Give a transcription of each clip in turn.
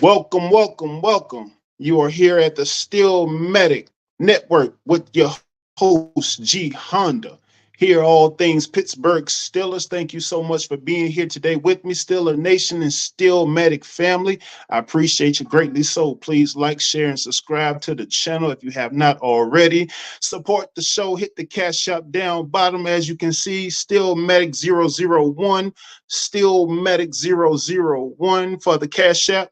Welcome, welcome, welcome. You are here at the STEELMATIC Network with your host, G Honda. Here, all things Pittsburgh Steelers. Thank you so much for being here today with me, Steeler Nation and STEELMATIC family. I appreciate you greatly. So please like, share, and subscribe to the channel if you have not already. Support the show. Hit the cash app down bottom. As you can see, STEELMATIC001, STEELMATIC001 for the cash app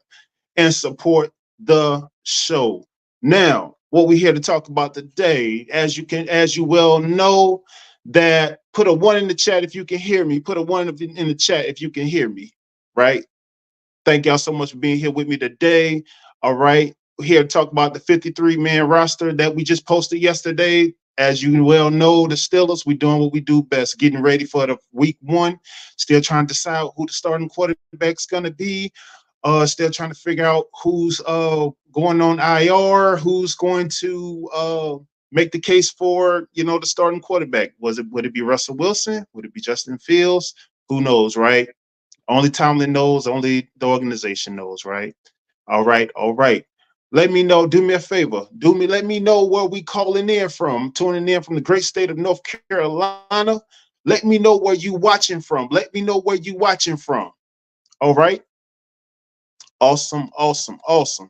and support the show. Now, what we're here to talk about today, as you well know, that put a one in the chat if you can hear me. Put a one in the chat if you can hear me. Right. Thank y'all so much for being here with me today. All right. We're here to talk about the 53-man roster that we just posted yesterday. As you well know, the Steelers, we're doing what we do best, getting ready for the week one. Still trying to decide who the starting quarterback's going to be. Still trying to figure out who's going on IR, who's going to make the case for the starting quarterback. Would it be Russell Wilson? Would it be Justin Fields? Who knows, right? Only Tomlin knows. Only the organization knows, right? All right, all right. Let me know. Do me a favor. Let me know where we calling in from. Tuning in from the great state of North Carolina. Let me know where you watching from. Let me know where you watching from. All right. Awesome, awesome, awesome.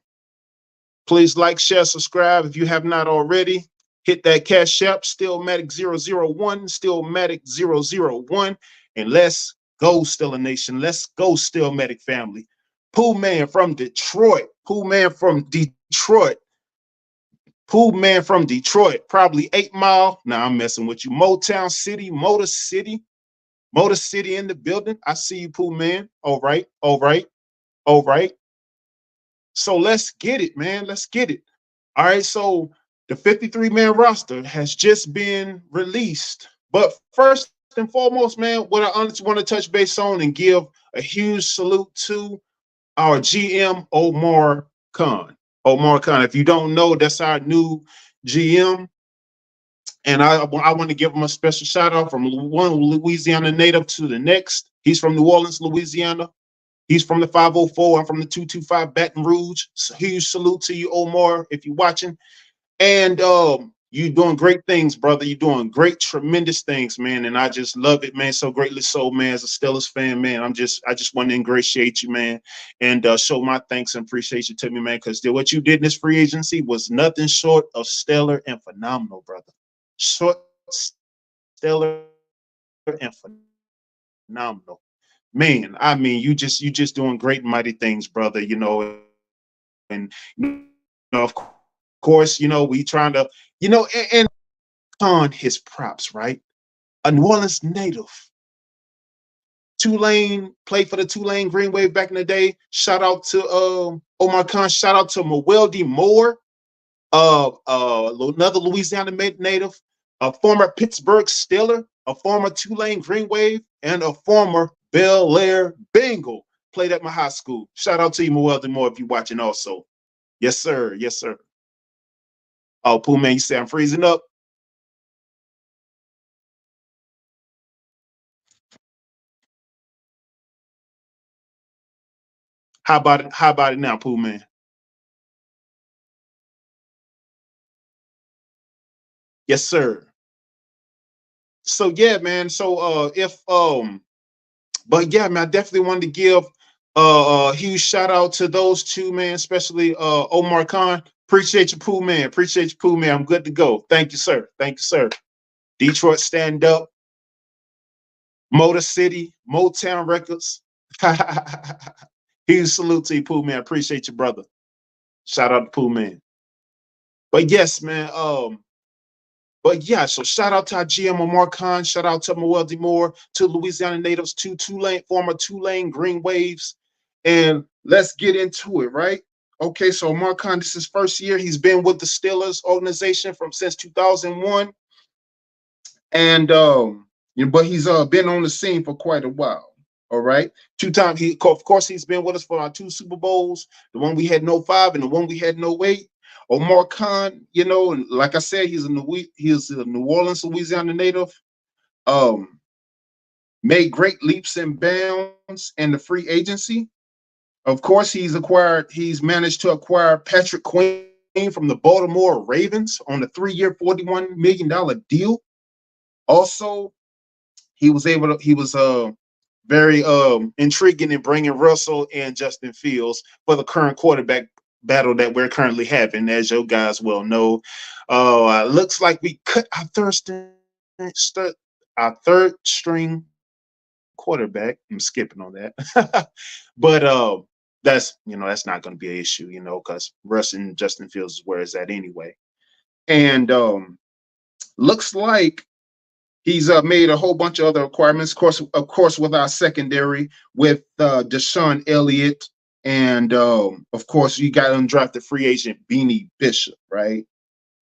Please like, share, subscribe if you have not already. Hit that cash app, STEELMATIC001, STEELMATIC001, and let's go, Steeler Nation. Let's go, STEELMATIC family. Pooh Man from Detroit. Pooh Man from Detroit. Pooh Man from Detroit. Probably 8 Mile. Now I'm messing with you. Motown City, Motor City. Motor City in the building. I see you, Pooh Man. All right, all right, all right. So let's get it, man. Let's get it. All right. So the 53-man roster has just been released. But first and foremost, man, what I honestly want to touch base on and give a huge salute to our GM, Omar Khan. Omar Khan, if you don't know, that's our new GM. And I want to give him a special shout out from one Louisiana native to the next. He's from New Orleans, Louisiana. He's from the 504. I'm from the 225 Baton Rouge. So huge salute to you, Omar, if you're watching. And you're doing great things, brother. You're doing great, tremendous things, man. And I just love it, man. So greatly so, man. As a Steelers fan, man, I just want to ingratiate you, man, and show my thanks and appreciation to me, man, because what you did in this free agency was nothing short of stellar and phenomenal, brother. Short, stellar, and phenomenal. Man, I mean, you just doing great, mighty things, brother. And of course, we trying to, and on his props, right? A New Orleans native, Tulane, played for the Tulane Green Wave back in the day. Shout out to Omar Khan. Shout out to Mewelde Moore, another Louisiana native, a former Pittsburgh Steeler, a former Tulane Green Wave, and a former Bel Air Bengal. Played at my high school. Shout out to you, Mewelde Moore, if you're watching also. Yes, sir. Yes, sir. Oh, Pooh Man, you say I'm freezing up? How about it? How about it now, Pooh Man? Yes, sir. So yeah, man. So if but yeah, man, I definitely wanted to give a huge shout out to those two, man, especially Omar Khan. Appreciate you, Pooh Man. Appreciate you, Pooh Man. I'm good to go. Thank you, sir. Thank you, sir. Detroit stand up, Motor City, Motown Records. Huge salute to you, Pooh Man. Appreciate you, brother. Shout out to Pooh Man. But yes, man. But yeah, so shout out to our GM Omar Khan, shout out to Mewelde Moore, to Louisiana natives, to former Tulane Green Waves. And let's get into it, right? Okay, so Omar Khan, this is his first year. He's been with the Steelers organization since 2001. And but he's been on the scene for quite a while. All right. Of course, he's been with us for our 2 Super Bowls, the one we had in 05 and the one we had in 08. Omar Khan, like I said, he's a New Orleans, Louisiana native. Made great leaps and bounds in the free agency. Of course, he's managed to acquire Patrick Queen from the Baltimore Ravens on a 3-year, $41 million deal. Also, he was very intriguing in bringing Russell and Justin Fields for the current quarterback battle that we're currently having, as you guys well know. Looks like we cut our third string quarterback. I'm skipping on that, but that's not going to be an issue, because Russ and Justin Fields is where it's at anyway. And looks like he's made a whole bunch of other requirements. Of course, with our secondary, with Deshaun Elliott, and of course, you got undrafted free agent Beanie Bishop, right?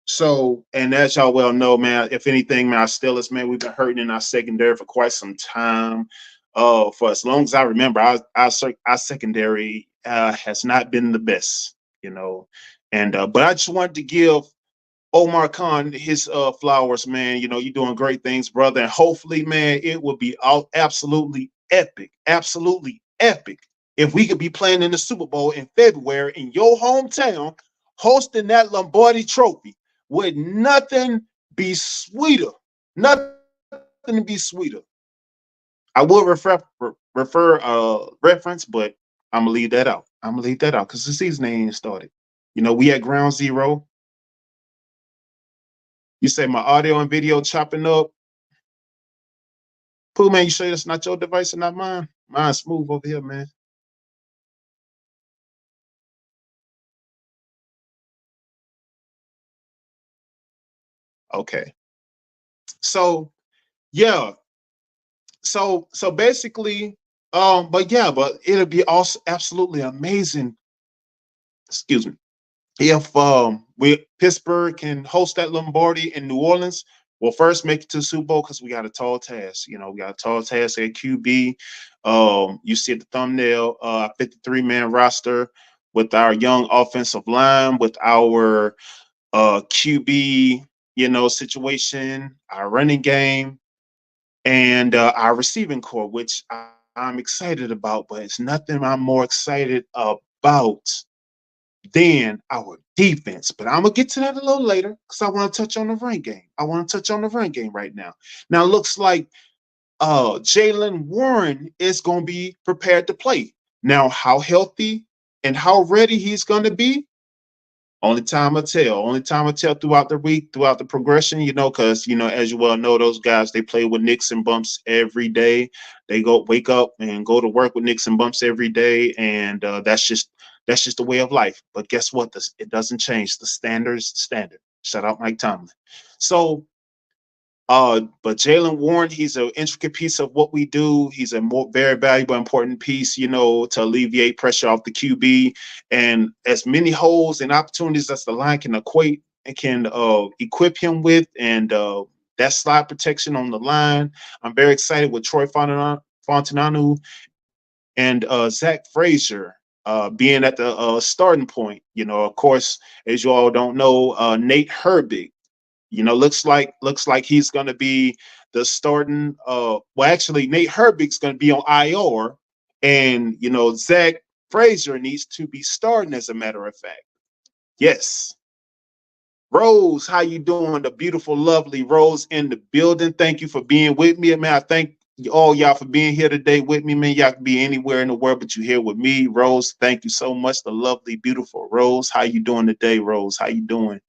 So, and as y'all well know, man, if anything, man, our Steelers, man, we've been hurting in our secondary for quite some time. For as long as I remember, our secondary has not been the best, And but I just wanted to give Omar Khan his flowers, man. You're doing great things, brother. And hopefully, man, it will be absolutely epic if we could be playing in the Super Bowl in February in your hometown, hosting that Lombardi Trophy. Would nothing be sweeter? Nothing be sweeter. I will reference, but I'm gonna leave that out. Because the season ain't started. We at ground zero. You say my audio and video chopping up. Pooh, man, you sure that's not your device and not mine? Mine's smooth over here, man. Okay. So yeah. So basically, but it'll be also absolutely amazing. Excuse me. If we Pittsburgh can host that Lombardi in New Orleans, we'll first make it to the Super Bowl because we got a tall task. We got a tall task at QB. You see the thumbnail, 53-man roster with our young offensive line, with our QB, situation, our running game, and our receiving core, which I'm excited about. But it's nothing I'm more excited about than our defense. But I'm gonna get to that a little later because I want to touch on the run game. Right now. Now it looks like Jaylen Warren is gonna be prepared to play. Now, how healthy and how ready he's gonna be, only time will tell. Only time will tell throughout the week, throughout the progression, because as you well know, those guys, they play with nicks and bumps every day. They go wake up and go to work with nicks and bumps every day, and that's just the way of life. But guess what? It doesn't change. The standard is the standard. Shout out Mike Tomlin. So but Jaylen Warren, he's an intricate piece of what we do. He's a very valuable, important piece, to alleviate pressure off the QB, and as many holes and opportunities as the line can equate and can equip him with, and that slide protection on the line. I'm very excited with Troy Fontananu and Zach Frazier being at the starting point. Of course, as you all don't know, Nate Herbig. Looks like he's going to be the starting. Actually, Nate Herbig's going to be on IR, and Zach Frazier needs to be starting. As a matter of fact, yes. Rose, how you doing? The beautiful, lovely Rose in the building. Thank you for being with me, man. I thank all y'all for being here today with me, man. Y'all can be anywhere in the world, but you're here with me, Rose. Thank you so much. The lovely, beautiful Rose. How you doing today, Rose? How you doing?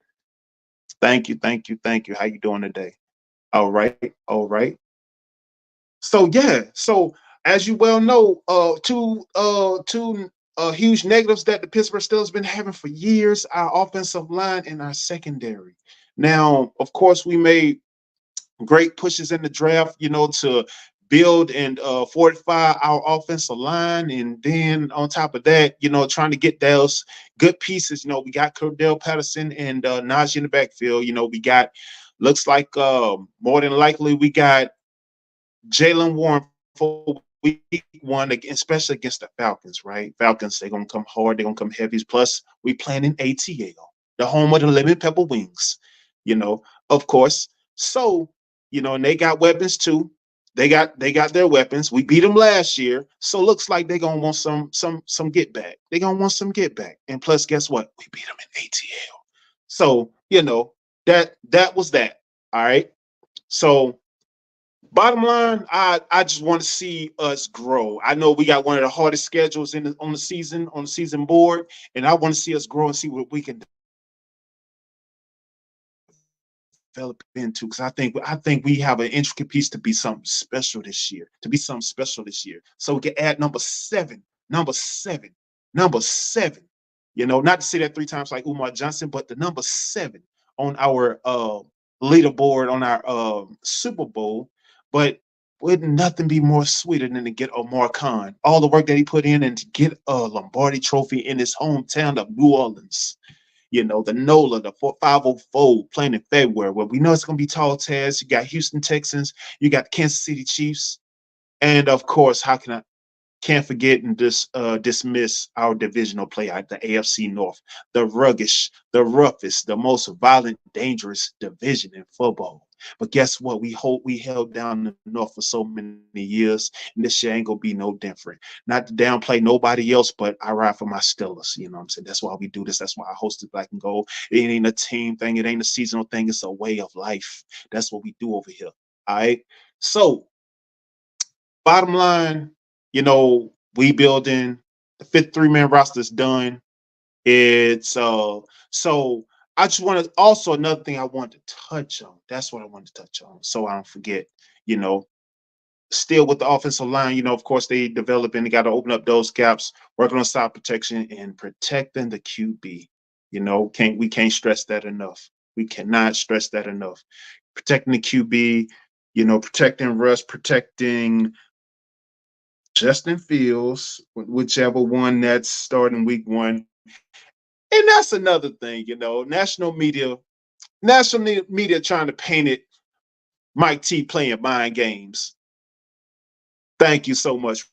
Thank you, thank you, thank you. How you doing today? All right, all right. So yeah, so as you well know, two huge negatives that the Pittsburgh Steelers been having for years: our offensive line and our secondary. Now, of course, we made great pushes in the draft, to build and fortify our offensive line. And then on top of that, trying to get those good pieces. We got Cordell Patterson and Najee in the backfield. We got, looks like more than likely, we got Jaylen Warren for week one, especially against the Falcons, right? Falcons, they're going to come hard. They're going to come heavy. Plus, we playing in ATL, the home of the lemon pepper wings, of course. So, and they got weapons too. they got their weapons. We beat them last year, so looks like they're gonna want some get back. They're gonna want some get back. And plus, guess what? We beat them in ATL. So that was that. All right. So bottom line, I just want to see us grow. I know we got one of the hardest schedules on the season board, and I want to see us grow and see what we can develop into, because I think we have an intricate piece to be something special this year. To be something special this year. So we can add number seven, number seven. Not to say that three times like Umar Johnson, but the number seven on our leaderboard on our Super Bowl. But would nothing be more sweeter than to get Omar Khan, all the work that he put in, and to get a Lombardi trophy in his hometown of New Orleans. The NOLA, the 504 playing in February, where we know it's going to be tall tales. You got Houston Texans, you got Kansas City Chiefs, and of course, can't forget and dismiss our divisional play out the AFC North, the rugged, the roughest, the most violent, dangerous division in football. But guess what? We held down the North for so many years, and this year ain't gonna be no different. Not to downplay nobody else, but I ride for my Steelers. You know what I'm saying? That's why we do this. That's why I hosted Black and Gold. It ain't a team thing. It ain't a seasonal thing. It's a way of life. That's what we do over here. All right. So, bottom line, we building the fifth three-man roster is done. It's so I just want to also another thing I want to touch on. That's what I wanted to touch on. So I don't forget, you know, still with the offensive line, of course they developing, they got to open up those gaps, working on side protection and protecting the QB. We can't stress that enough. We cannot stress that enough. Protecting the QB, protecting Russ, protecting Justin Fields, whichever one that's starting week one. And that's another thing, national media trying to paint it Mike T playing mind games. Thank you so much.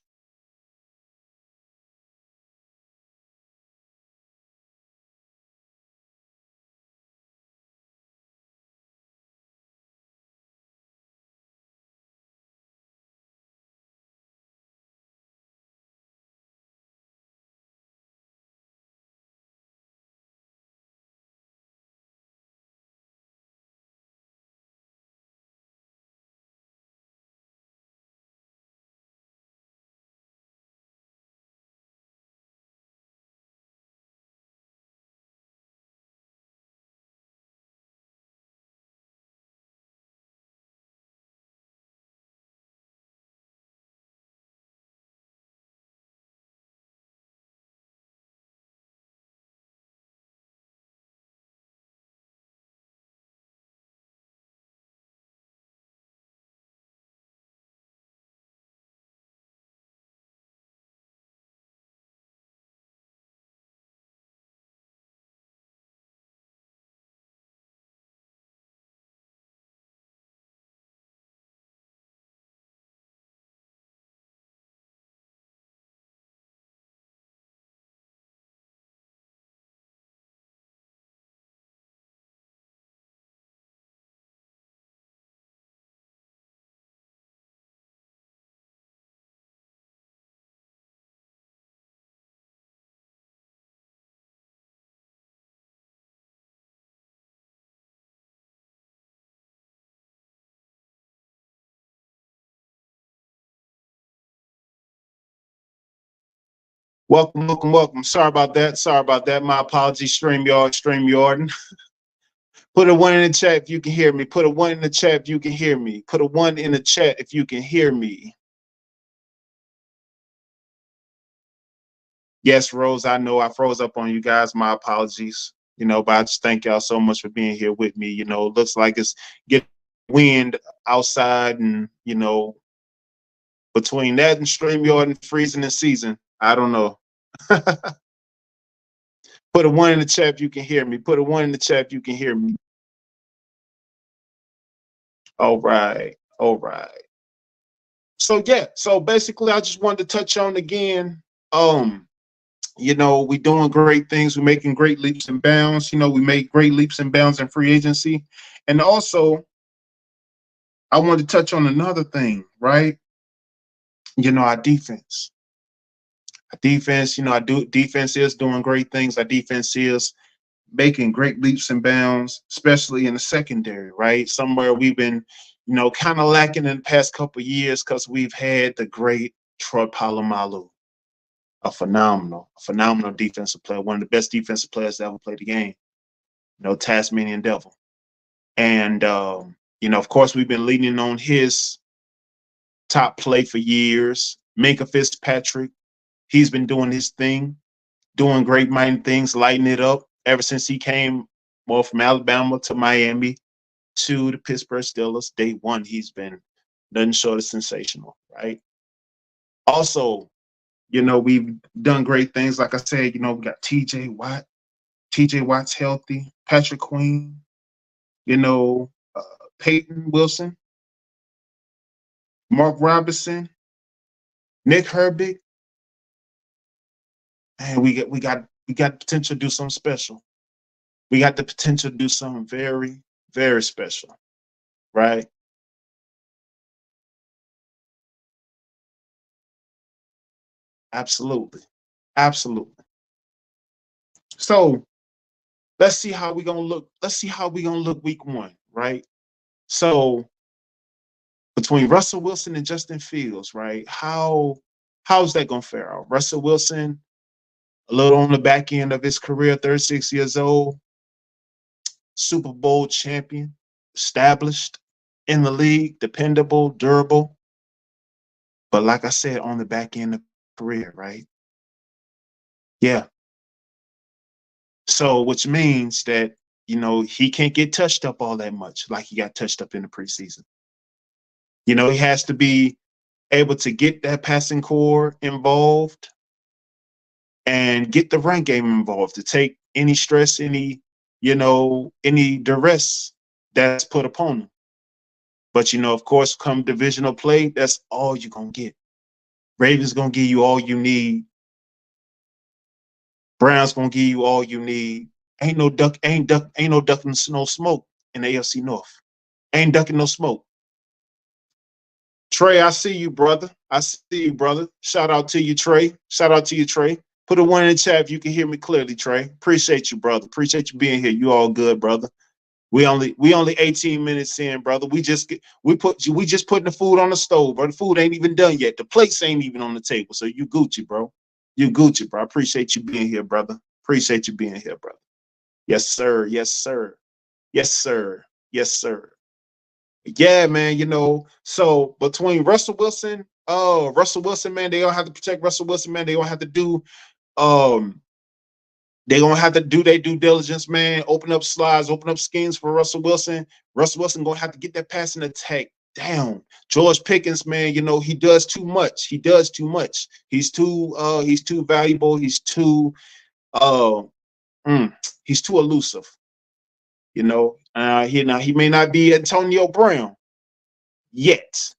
Welcome, welcome, welcome. Sorry about that. Sorry about that. My apologies. StreamYard. Put a one in the chat if you can hear me. Put a one in the chat if you can hear me. Put a one in the chat if you can hear me. Yes, Rose, I know I froze up on you guys. My apologies. But I just thank y'all so much for being here with me. Looks like it's getting wind outside, and between that and StreamYard and freezing the season, I don't know. Put a one in the chat if you can hear me. Put a one in the chat if you can hear me. All right. All right. So yeah, so basically I just wanted to touch on again. We doing great things. We're making great leaps and bounds. We make great leaps and bounds in free agency. And also, I wanted to touch on another thing, right? You know, our defense. Our defense, you know, defense is doing great things. Our defense is making great leaps and bounds, especially in the secondary, right? Somewhere we've been, you know, kind of lacking in the past couple of years because we've had the great Troy Polamalu, a phenomenal defensive player, one of the best defensive players to ever play the game. You know, Tasmanian Devil. And you know, of course, we've been leaning on his top play for years. Minka Fitzpatrick, he's been doing his thing, doing great mighty things, lighting it up ever since he came well from Alabama to Miami to the Pittsburgh Steelers. Day one, he's been nothing short of sensational, right? Also, you know, we've done great things. Like I said, you know, we got TJ Watt. TJ Watt's healthy. Patrick Queen, you know, Peyton Wilson, Mark Robinson, Nick Herbig. And we got potential to do something special. We got the potential to do something very, very special, right? Absolutely. Absolutely. So let's see how we're gonna look. Let's see how we're gonna look week one, right? So between Russell Wilson and Justin Fields, right? How's that gonna fare out? Russell Wilson, a little on the back end of his career, 36 years old, Super Bowl champion, established in the league, dependable, durable. But like I said, on the back end of career, right? Yeah. So which means that, you know, he can't get touched up all that much like he got touched up in the preseason. You know, he has to be able to get that passing core involved and get the run game involved to take any stress, any, you know, any duress that's put upon him. But, you know, of course, come divisional play, that's all you're going to get. Ravens going to give you all you need. Browns going to give you all you need. Ain't no ducking no smoke in the AFC North. Ain't ducking no smoke. Trey, I see you, brother. I see you, brother. Shout out to you, Trey. Shout out to you, Trey. Put a one in the chat if you can hear me clearly, Trey. Appreciate you, brother. Appreciate you being here. You all good, brother. We only 18 minutes in, brother. We just putting the food on the stove, bro. The food ain't even done yet. The plates ain't even on the table. So you Gucci, bro. You Gucci, bro. I appreciate you being here, brother. Appreciate you being here, brother. Yes, sir. Yes, sir. Yes, sir. Yes, sir. Yeah, man. You know, so between Russell Wilson, man, they don't have to protect Russell Wilson, man. They don't have to do um they're gonna have to do their due diligence, man. Open up slides, open up schemes for Russell Wilson. Russell Wilson gonna have to get that passing attack down. George Pickens, man, you know, he does too much. He does too much. He's too valuable. Uh he's too elusive, you know. He may not be Antonio Brown yet,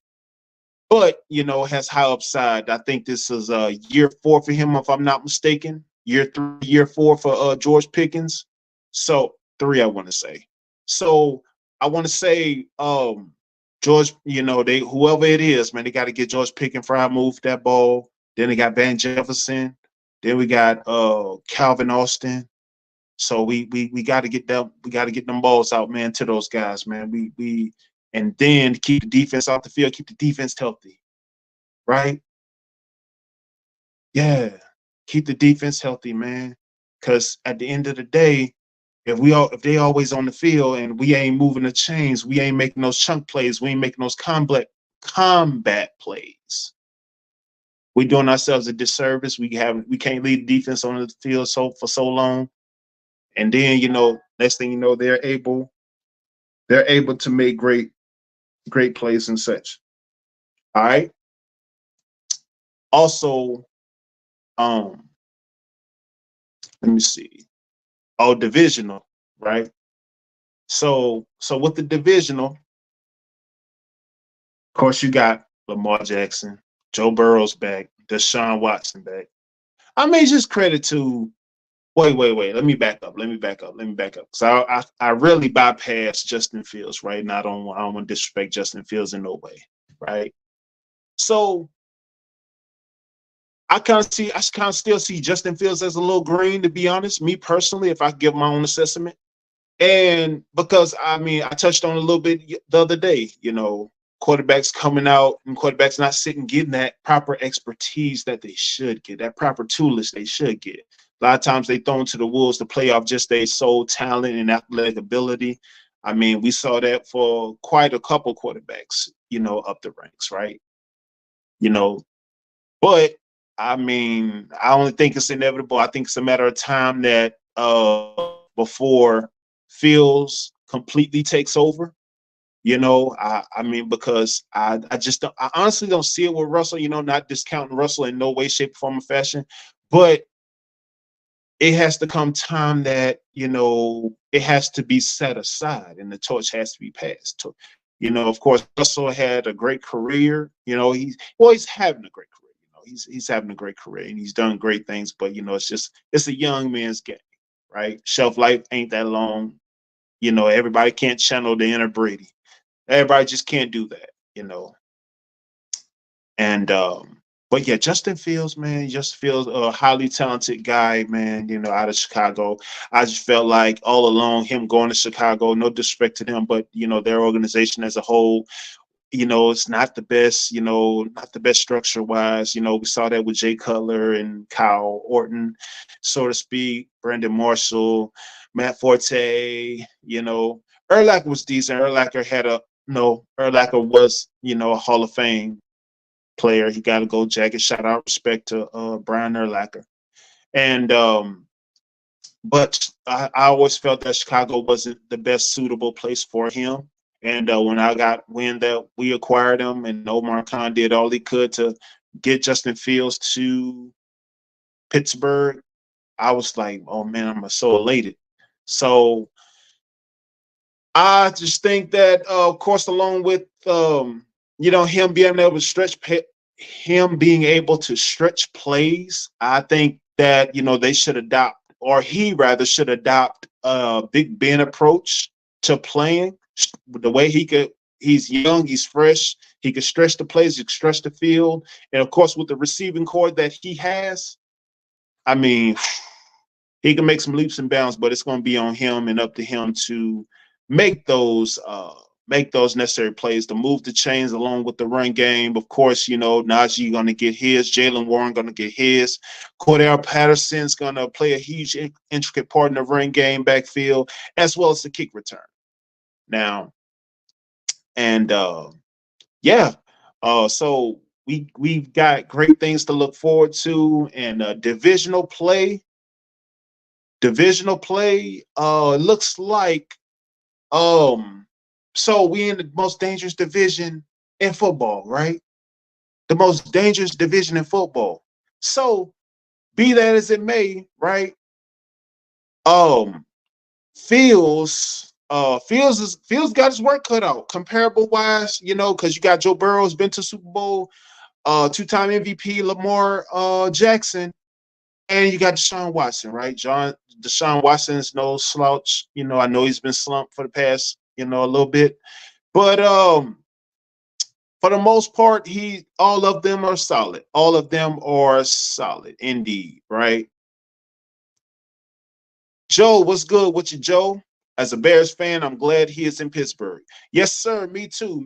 but you know, has high upside. I think this is year four for him, if I'm not mistaken. Year three, year four for George Pickens. So three, I want to say. So I want to say, George, you know, they whoever it is, man, they got to get George Pickens fry move that ball. Then they got Van Jefferson. Then we got Calvin Austin. So we got to get them. We got to get them balls out, man, to those guys, man. We and then keep the defense off the field, keep the defense healthy, right? Yeah, keep the defense healthy, man. Because at the end of the day, if they always on the field and we ain't moving the chains, we ain't making those chunk plays, we ain't making those combat plays. We doing ourselves a disservice. We can't lead the defense on the field for so long, and then you know, next thing you know, they're able to make great plays and such. All right. Also, um, let me see. Oh, divisional, right? So with the divisional, of course, you got Lamar Jackson, Joe Burrow's back, Deshaun Watson back. I may just credit to Wait. Let me back up. Because I really bypassed Justin Fields, right? And I don't want to disrespect Justin Fields in no way, right? So I kind of still see Justin Fields as a little green, to be honest. Me personally, if I give my own assessment, and because I mean, I touched on a little bit the other day, quarterbacks coming out and quarterbacks not sitting, getting that proper expertise that they should get, that proper toolage they should get. A lot of times they thrown to the wolves to play off just their sole talent and athletic ability. I mean, we saw that for quite a couple quarterbacks, up the ranks, right? You know, but I mean, I only think it's inevitable. I think it's a matter of time that before Fields completely takes over. I mean, because I just don't, I honestly don't see it with Russell, not discounting Russell in no way, shape, form, or fashion. But it has to come time that, it has to be set aside and the torch has to be passed. Of course, Russell had a great career. He's having a great career. He's having a great career and he's done great things. But it's a young man's game, right? Shelf life ain't that long. Everybody can't channel the inner Brady. Everybody just can't do that. And but yeah, Justin Fields, man, just feels a highly talented guy, man, out of Chicago. I just felt like all along him going to Chicago, no disrespect to them, but their organization as a whole, it's not the best, not the best structure wise. We saw that with Jay Cutler and Kyle Orton, so to speak, Brandon Marshall, Matt Forte, Urlacher was decent. Urlacher had a no, Urlacher was, a Hall of Fame player. He got to go jacket. Shout out, respect to Brian Urlacher. And but I always felt that Chicago wasn't the best suitable place for him. And when I got wind that we acquired him and Omar Khan did all he could to get Justin Fields to Pittsburgh, I was like, oh man, I'm so elated. So I just think that, of course, along with him being able to stretch plays, I think that they should adopt, or he rather should adopt, a Big Ben approach to playing. The way he's young, he's fresh, he can stretch the plays, he can stretch the field, and of course, with the receiving core that he has, I mean, he can make some leaps and bounds, but it's going to be on him and up to him to make those necessary plays to move the chains along with the run game. Of course, Najee going to get his, Jaylen Warren going to get his, Cordell Patterson's going to play a huge, intricate part in the run game backfield, as well as the kick return. Now, and yeah, so we've got great things to look forward to, and divisional play. Looks like so we in the most dangerous division in football, right? The most dangerous division in football. So be that as it may, right? Fields got his work cut out. Comparable wise, because you got Joe Burrow's been to Super Bowl, two-time MVP Lamar Jackson, and you got Deshaun Watson, right? Deshaun Watson is no slouch. I know he's been slumped for the past, a little bit. But for the most part, all of them are solid. All of them are solid indeed, right? Joe, what's good with you, Joe? As a Bears fan, I'm glad he is in Pittsburgh. Yes, sir. Me too,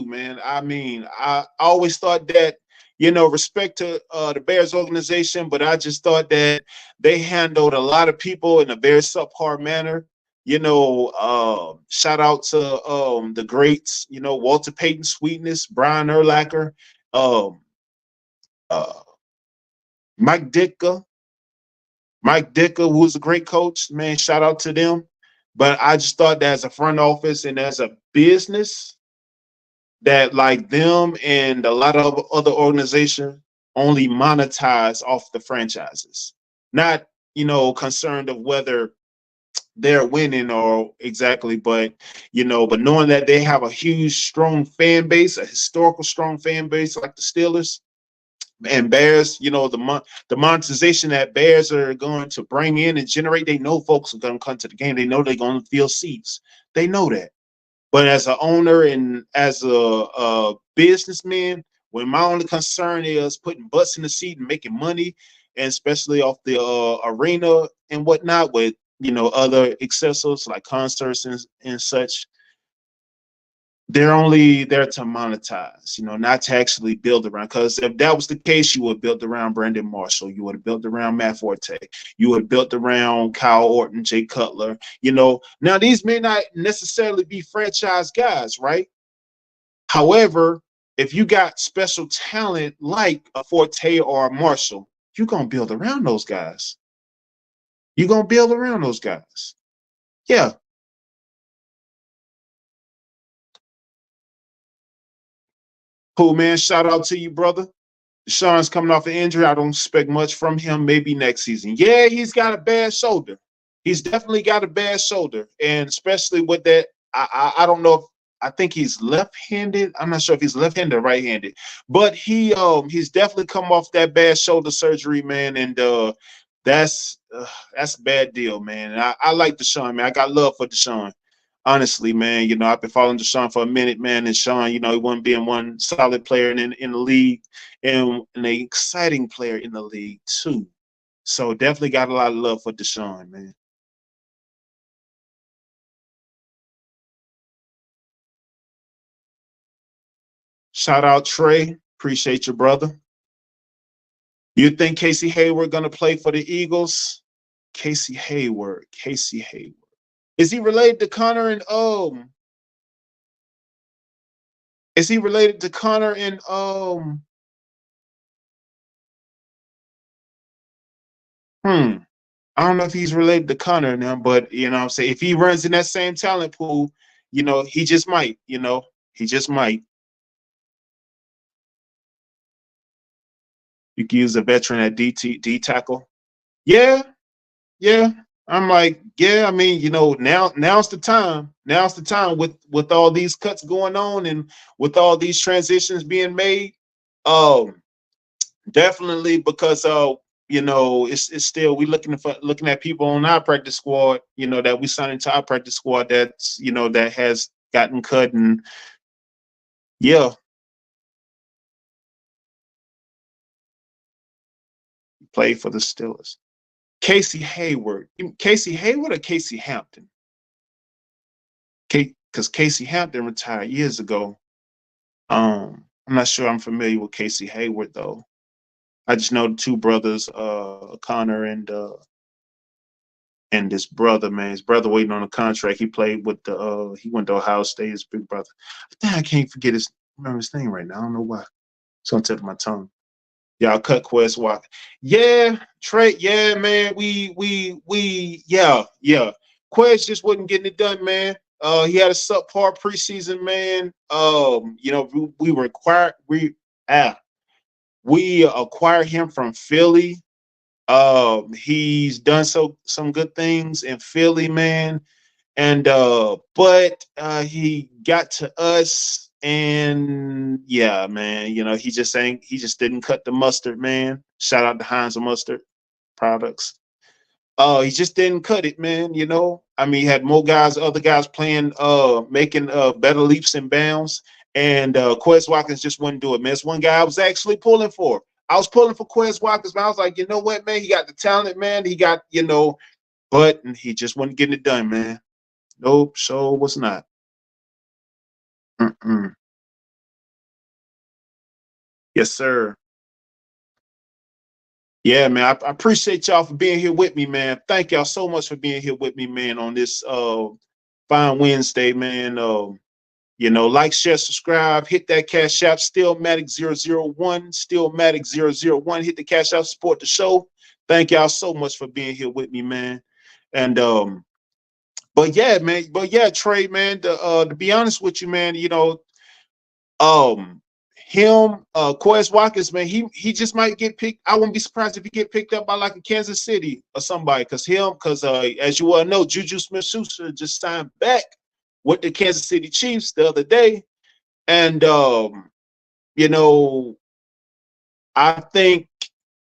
man. I mean, I always thought that, respect to the Bears organization, but I just thought that they handled a lot of people in a very subpar manner. Shout out to the greats, Walter Payton Sweetness, Brian Urlacher, Mike Ditka, who's a great coach, man, shout out to them. But I just thought that as a front office and as a business, that like them and a lot of other organizations only monetize off the franchises, not, concerned of whether they're winning or exactly, but knowing that they have a huge, strong fan base, a historical strong fan base like the Steelers, And Bears, the monetization that Bears are going to bring in and generate, they know folks are going to come to the game. They know they're going to fill seats. They know that. But as an owner and as a businessman, when my only concern is putting butts in the seat and making money, and especially off the arena and whatnot with other accessories like concerts and such, they're only there to monetize, not to actually build around. Because if that was the case, you would have built around Brandon Marshall, you would have built around Matt Forte, you would have built around Kyle Orton, Jay Cutler. Now these may not necessarily be franchise guys, right? However, if you got special talent like a Forte or a Marshall, you're gonna build around those guys. You're gonna build around those guys. Yeah. Cool, man. Shout out to you, brother. Sean's coming off an injury. I don't expect much from him. Maybe next season. Yeah, he's got a bad shoulder. He's definitely got a bad shoulder, and especially with that, I don't know if I think he's left-handed. I'm not sure if he's left-handed or right-handed, but he's definitely come off that bad shoulder surgery, man, and that's a bad deal, man. And I like Deshaun, man. I got love for Deshaun. Honestly, man, I've been following Deshaun for a minute, man. And Sean, he wouldn't being one solid player in the league and an exciting player in the league, too. So definitely got a lot of love for Deshaun, man. Shout out Trey. Appreciate your brother. You think Casey Hayward gonna play for the Eagles? Casey Hayward. Casey Hayward. Is he related to Connor and Is he related to Connor and I don't know if he's related to Connor now, but I'm saying if he runs in that same talent pool, he just might, he just might. You can use a veteran at D tackle. Yeah, yeah. I'm like, yeah, I mean, now's the time. Now's the time with all these cuts going on and with all these transitions being made. Um, Definitely because it's still we looking at people on our practice squad, that we signed into our practice squad that's that has gotten cut and yeah, played for the Steelers. Casey Hayward or Casey Hampton? Because Casey Hampton retired years ago. I'm not sure I'm familiar with Casey Hayward though. I just know the two brothers, Connor and this brother, man. His brother waiting on a contract. He played with he went to Ohio State, his big brother. I can't remember his name right now. I don't know why. It's on the tip of my tongue. Y'all cut Quest Walker. Yeah, Trey, yeah, man. Yeah. Quest just wasn't getting it done, man. He had a subpar preseason, man. We acquired him from Philly. He's done some good things in Philly, man. And but he got to us, and yeah, man, he just didn't cut the mustard, man. Shout out to Heinz Mustard Products. He just didn't cut it, man. I mean, he had more guys, other guys playing, making better leaps and bounds, and Quez Watkins just wouldn't do it, man. It's one guy I was actually pulling for. I was pulling for Quez Watkins, man. I was like, you know what, man? He got the talent, man. He got, but he just wasn't getting it done, man. Nope, so was not. Mm-mm. Yes, sir. Yeah, man. I appreciate y'all for being here with me, man. Thank y'all so much for being here with me, man, on this fine Wednesday, man. Like, share, subscribe, hit that cash app, Steelmatic001, Steelmatic001. Hit the cash app, support the show. Thank y'all so much for being here with me, man. And but yeah, man, Trey, man, to be honest with you, man, him, Quez Watkins, man, he just might get picked. I wouldn't be surprised if he get picked up by like a Kansas City or somebody, because as you all know, Juju Smith-Schuster just signed back with the Kansas City Chiefs the other day, and you know, I think,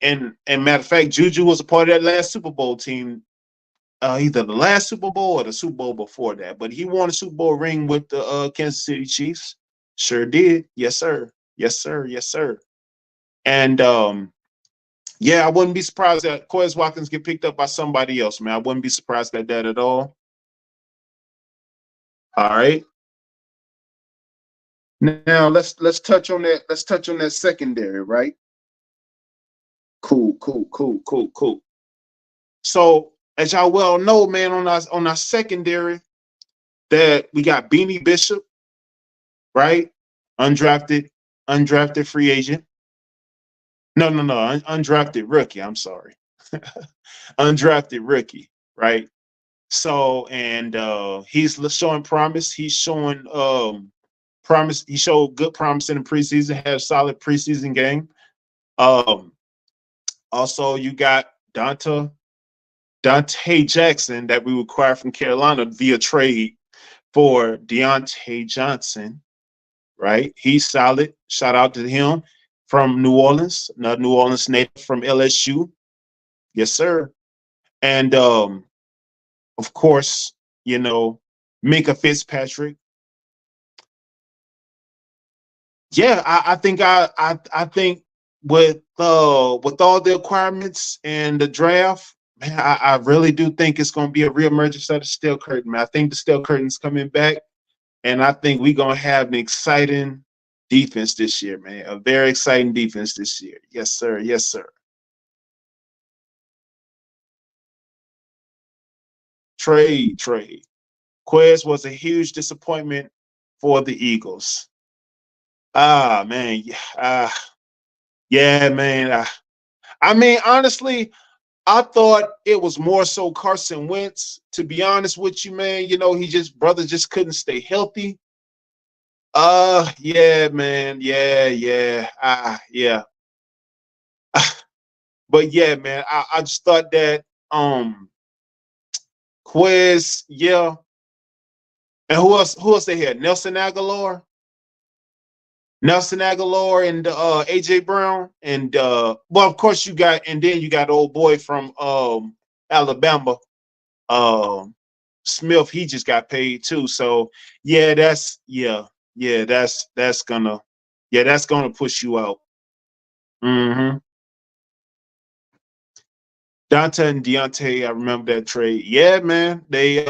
and matter of fact, Juju was a part of that last Super Bowl team, either the last Super Bowl or the Super Bowl before that. But he won a Super Bowl ring with the Kansas City Chiefs. Sure did. Yes, sir. Yes, sir. Yes, sir. And yeah, I wouldn't be surprised that Quez Watkins get picked up by somebody else, man. I wouldn't be surprised at that at all. All right. Now let's touch on that. Let's touch on that secondary, right? Cool, cool, cool, cool, cool. So as y'all well know, man, on our secondary, that we got Beanie Bishop, right? Undrafted, undrafted free agent. No, no, no, undrafted rookie. I'm sorry, undrafted rookie, right? So and he's showing promise. He's showing promise. He showed good promise in the preseason. Had a solid preseason game. Um, Also, you got Dante Jackson that we acquired from Carolina via trade for Deontay Johnson, right? He's solid. Shout out to him from New Orleans, another New Orleans native from LSU. Yes, sir. And of course, you know, Minka Fitzpatrick. Yeah, I think with all the requirements and the draft, man, I really do think it's gonna be a reemergence of the steel curtain, man. I think the steel curtain's coming back, and I think we're gonna have an exciting defense this year, man. A very exciting defense this year. Yes, sir. Yes, sir. Trade. Quez was a huge disappointment for the Eagles. Ah, man. Yeah, man. I mean, honestly, I thought it was more so Carson Wentz. To be honest with you, man, you know, he just brother just couldn't stay healthy. Yeah, man. Yeah. Yeah. But yeah, man, I just thought that Quez, yeah. And who else they had? Nelson Aguilar and AJ Brown. And well, of course you got, and then you got old boy from Alabama, um Smith. He just got paid too. So yeah, that's gonna, yeah, that's gonna push you out. Mm-hmm. Dante and Deontay, I remember that trade. Yeah, man. They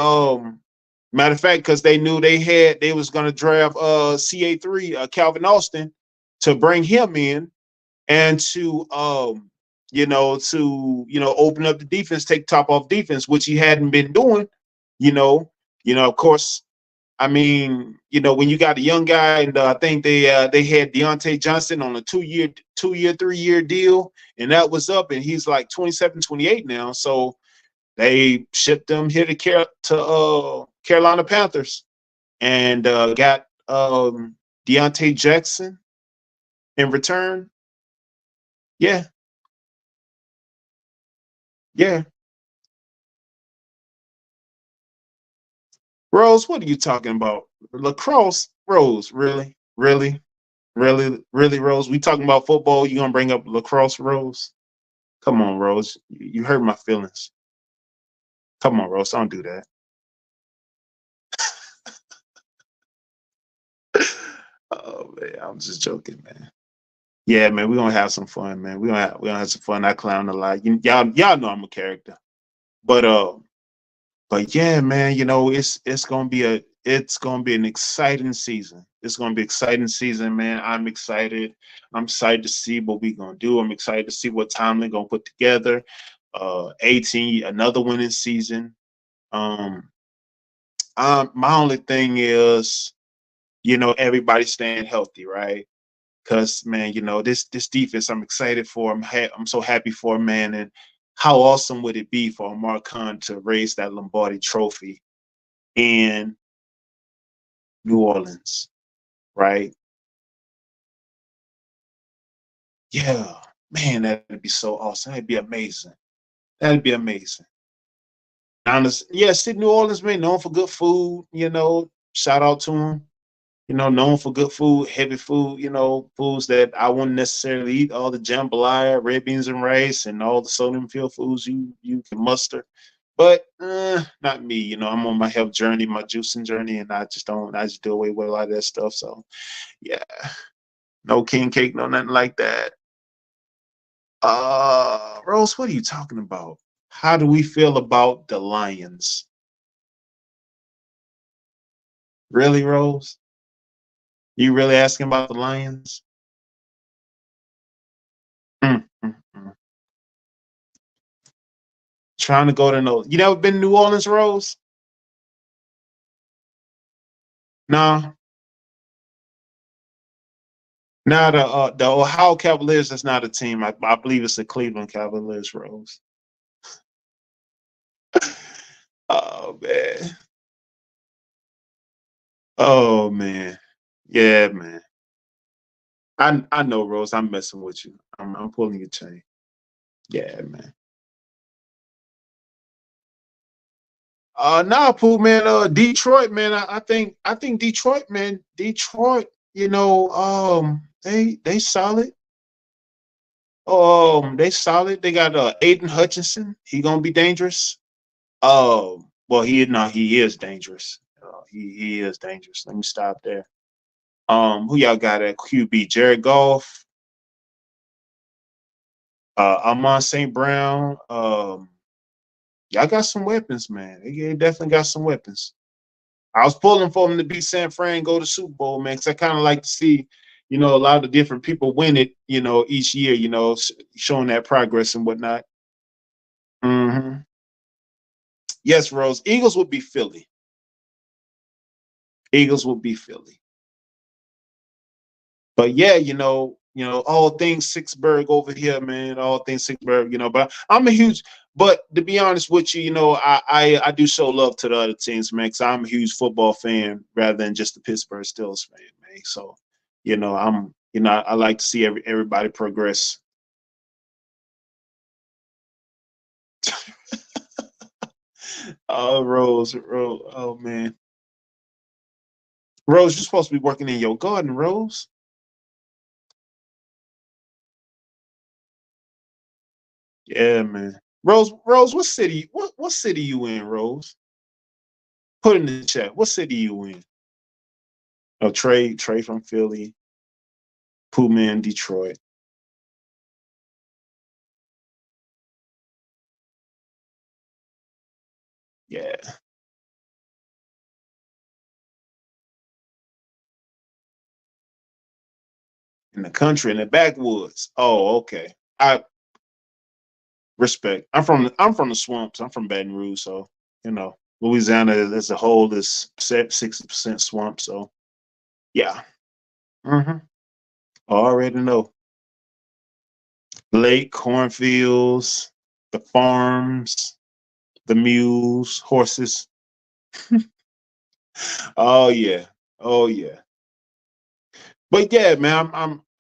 matter of fact, because they knew they was gonna draft CA3, Calvin Austin, to bring him in and to open up the defense, take top off defense, which he hadn't been doing, you know. Of course, I mean, when you got a young guy, and I think they had Deontay Johnson on a 2-year, 3-year deal, and that was up, and he's like 27, 28 now. So they shipped him here to Carolina Panthers, and got Deontay Jackson in return. Yeah, yeah. Rose, what are you talking about? Lacrosse, Rose, really, really, really, really, Rose. We talking about football. You gonna bring up lacrosse, Rose? Come on, Rose. You hurt my feelings. Come on, Rose. Don't do that. Oh man, I'm just joking, man. Yeah, man, we're gonna have some fun, man. We're gonna have some fun. I clown a lot. Y'all know I'm a character. But yeah, man, it's gonna be an exciting season. It's gonna be an exciting season, man. I'm excited. I'm excited to see what we're gonna do. I'm excited to see what Tomlin gonna put together. 18, another winning season. Um, my only thing is, everybody staying healthy, right? Because man, this defense, I'm excited for. I'm so happy for, man. And how awesome would it be for Amar Khan to raise that Lombardi Trophy in New Orleans, right? Yeah, man, that'd be so awesome. That'd be amazing. That'd be amazing. Honest, yeah, City New Orleans, man, known for good food. Shout out to them. known for good food, heavy food, foods that I wouldn't necessarily eat, all the jambalaya, red beans and rice, and all the sodium filled foods you can muster. But not me. I'm on my health journey, my juicing journey, and I just do away with a lot of that stuff. So yeah, no king cake, no nothing like that. Rose, what are you talking about? How do we feel about the Lions? Really, Rose? You really asking about the Lions? Mm, mm, mm. Trying to go to no. You never been to New Orleans, Rose? No. Now the Ohio Cavaliers. That's not a team. I believe it's the Cleveland Cavaliers, Rose. Oh man. Oh man. Yeah, man. I know, Rose. I'm messing with you. I'm pulling your chain. Yeah, man. Nah, Pooh, man. Detroit, man. I think Detroit, man. Detroit. They solid. They solid. They got Aiden Hutchinson. He gonna be dangerous. Well, he is dangerous. He is dangerous. Let me stop there. Who y'all got at QB? Jared Goff, Amon St. Brown. Y'all got some weapons, man. They definitely got some weapons. I was pulling for them to beat San Fran, go to Super Bowl, man, because I kind of like to see, a lot of different people win it, each year, showing that progress and whatnot. Hmm. Yes, Rose. Eagles would be Philly. Eagles would be Philly. But yeah, all things Sixburg over here, man. All things Sixburg, But I'm a huge. But to be honest with you, I do show love to the other teams, man. Because I'm a huge football fan rather than just the Pittsburgh Steelers fan, man. So, I like to see everybody progress. Oh, Rose, oh man, Rose, you're supposed to be working in your garden, Rose. Yeah, man. Rose, what city you in, Rose? Put in the chat. What city you in? Oh, Trey from Philly, Puma in Detroit. Yeah, in the country, in the backwoods. Oh, okay. I respect. I'm from the swamps. I'm from Baton Rouge, so Louisiana as a whole is 60% swamp. So yeah, mm-hmm. Already know. Lake, cornfields, the farms, the mules, horses. Oh yeah, oh yeah. But yeah, man,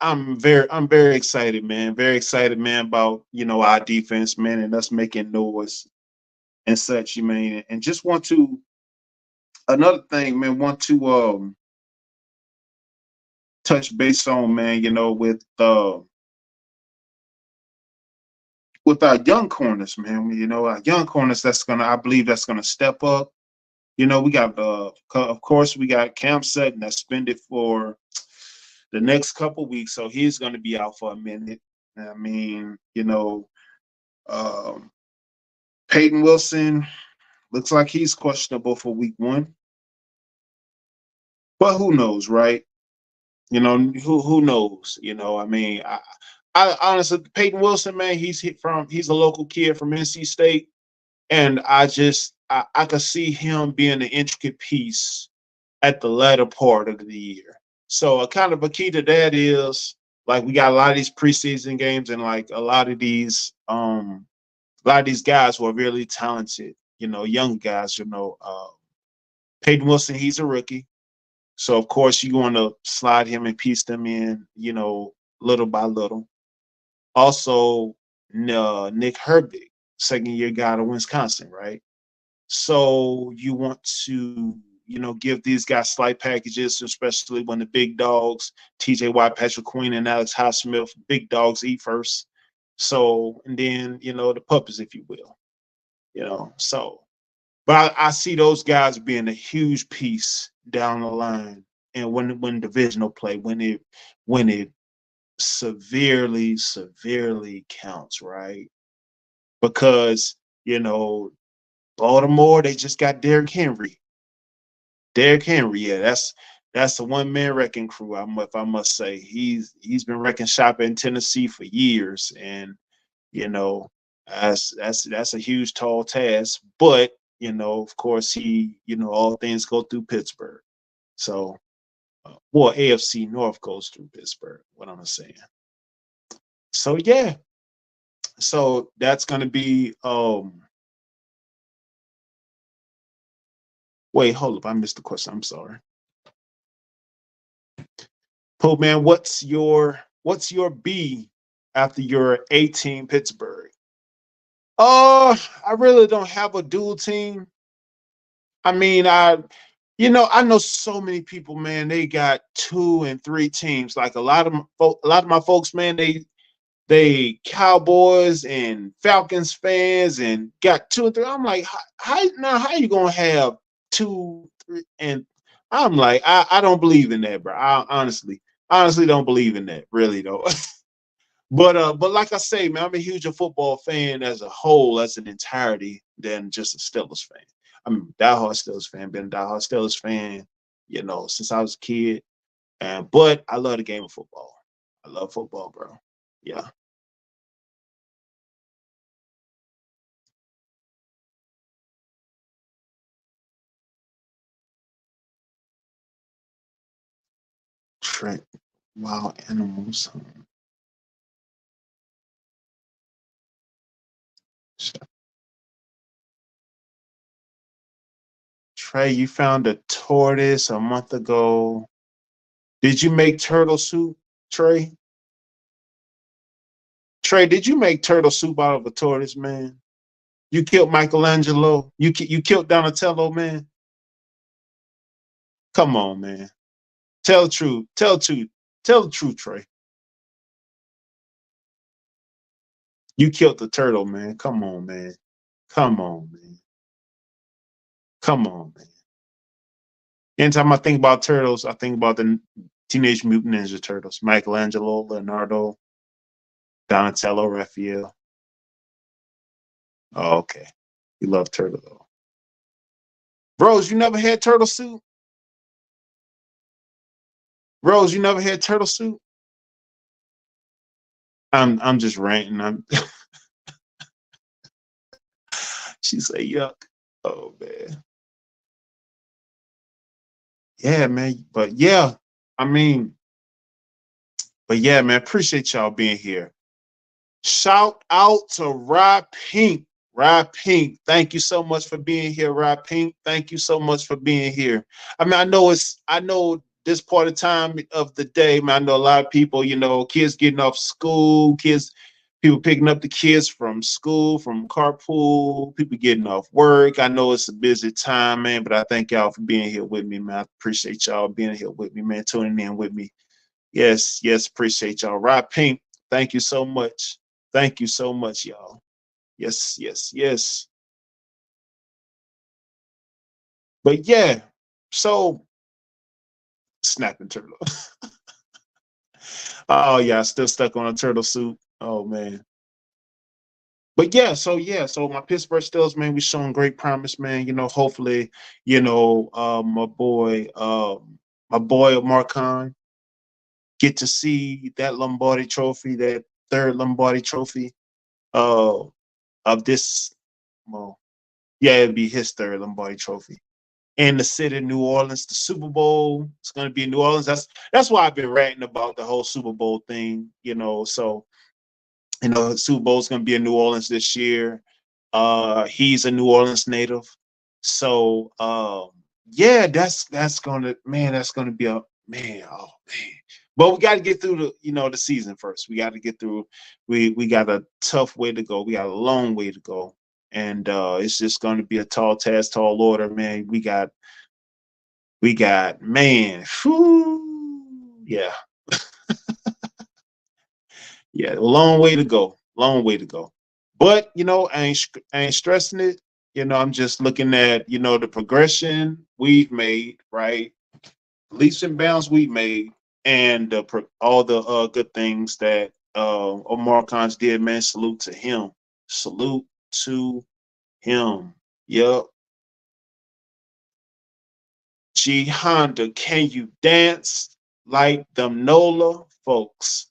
I'm very excited, man. Very excited, man, about our defense, man, and us making noise and such, you mean, and just want to another thing, man, want to touch base on, man, with our young corners, man. Our young corners I believe that's gonna step up. We got of course we got Cam Sutton that's suspended for the next couple weeks, so he's gonna be out for a minute. I mean, um, Peyton Wilson looks like he's questionable for week one, but who knows, right? Who knows? I mean, I honestly, Peyton Wilson, man, he's a local kid from NC State, and I could see him being an intricate piece at the latter part of the year. So a kind of a key to that is like we got a lot of these preseason games and like a lot of these guys who are really talented, young guys, Peyton Wilson, he's a rookie. So of course you want to slide him and piece them in, little by little. Also, Nick Herbig, second year guy to Wisconsin, right? So you want to give these guys slight packages, especially when the big dogs, TJ Watt, Patrick Queen, and Alex Highsmith, big dogs eat first. So, and then, the puppies, if you will, so, but I see those guys being a huge piece down the line. And when divisional play, when it severely, severely counts, right? Because, Baltimore, they just got Derrick Henry. Derrick Henry, yeah, that's a one-man wrecking crew. If I must say, he's been wrecking shop in Tennessee for years, and that's a huge, tall task. But of course, all things go through Pittsburgh. So, well, AFC North goes through Pittsburgh. What I'm saying. So yeah, so that's gonna be. Wait, hold up, I missed the question. I'm sorry. Pope man, what's your B after your 18 Pittsburgh? I really don't have a dual team. I mean, I know so many people, man. They got 2 and 3 teams. Like a lot of my folks, man. They Cowboys and Falcons fans, and got 2 and 3. I'm like, how you gonna have 2, 3, and I'm like, I don't believe in that, bro. I honestly don't believe in that, really though. But like I say, man, I'm a huge football fan as a whole, as an entirety, than just a Steelers fan. I'm a diehard Steelers fan, been a diehard Steelers fan, since I was a kid. But I love the game of football. I love football, bro. Yeah. Trek wild animals. Trey, you found a tortoise a month ago. Did you make turtle soup, Trey? Trey, did you make turtle soup out of a tortoise, man? You killed Michelangelo. You killed Donatello, man. Come on, man. Tell the truth. Tell the truth. Tell the truth, Trey. You killed the turtle, man. Come on, man. Come on, man. Come on, man. Anytime I think about turtles, I think about the Teenage Mutant Ninja Turtles. Michelangelo, Leonardo, Donatello, Raphael. Oh, okay. You love turtle though. Rose, you never had turtle soup? Rose, you never had turtle soup? I'm just ranting. She said yuck. Oh man. Yeah, man. But yeah, I mean, but yeah, man, appreciate y'all being here. Shout out to Rod Pink. Rod Pink, thank you so much for being here, Rod Pink. Thank you so much for being here. I mean, I know this part of time of the day, man. I know a lot of people, kids getting off school, people picking up the kids from school, from carpool, people getting off work. I know it's a busy time, man, but I thank y'all for being here with me, man. I appreciate y'all being here with me, man, tuning in with me. Yes, appreciate y'all. Rod Pink, thank you so much. Thank you so much, y'all. Yes. But yeah, so snapping turtle. Oh yeah, still stuck on a turtle soup. Oh man. But so my Pittsburgh Steelers, man, we showing great promise, man. Hopefully, my boy Marcon get to see that Lombardi trophy, that third Lombardi trophy, uh, of this. Well, yeah, it'd be his third Lombardi trophy. In the city of New Orleans, the Super Bowl. It's going to be in New Orleans. That's why I've been ranting about the whole Super Bowl thing. So Super Bowl is going to be in New Orleans this year. He's a New Orleans native, so yeah, that's gonna be a man. Oh man, but we got to get through the season first. We got to get through. We got a tough way to go. We got a long way to go, and it's just going to be a tall task, tall order, man. We got We got, man, whew, yeah, yeah, a long way to go. Long way to go. But I ain't stressing it. I'm just looking at the progression we've made, right? Leaps and bounds we've made, and all the good things that Omar Khan's did. Man, salute to him. Salute to him. Yep. G Honda, can you dance like them NOLA folks?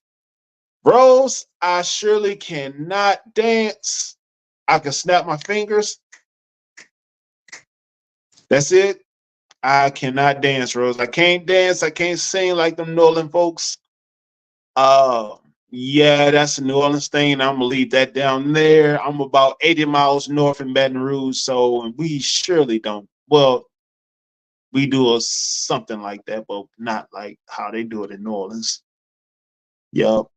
Rose, I surely cannot dance. I can snap my fingers. That's it. I cannot dance, Rose. I can't dance. I can't sing like them Nolan folks. Uh, yeah, that's a New Orleans thing. I'm gonna leave that down there. I'm about 80 miles north in Baton Rouge, so we surely don't. Well, we do something like that, but not like how they do it in New Orleans. Yup.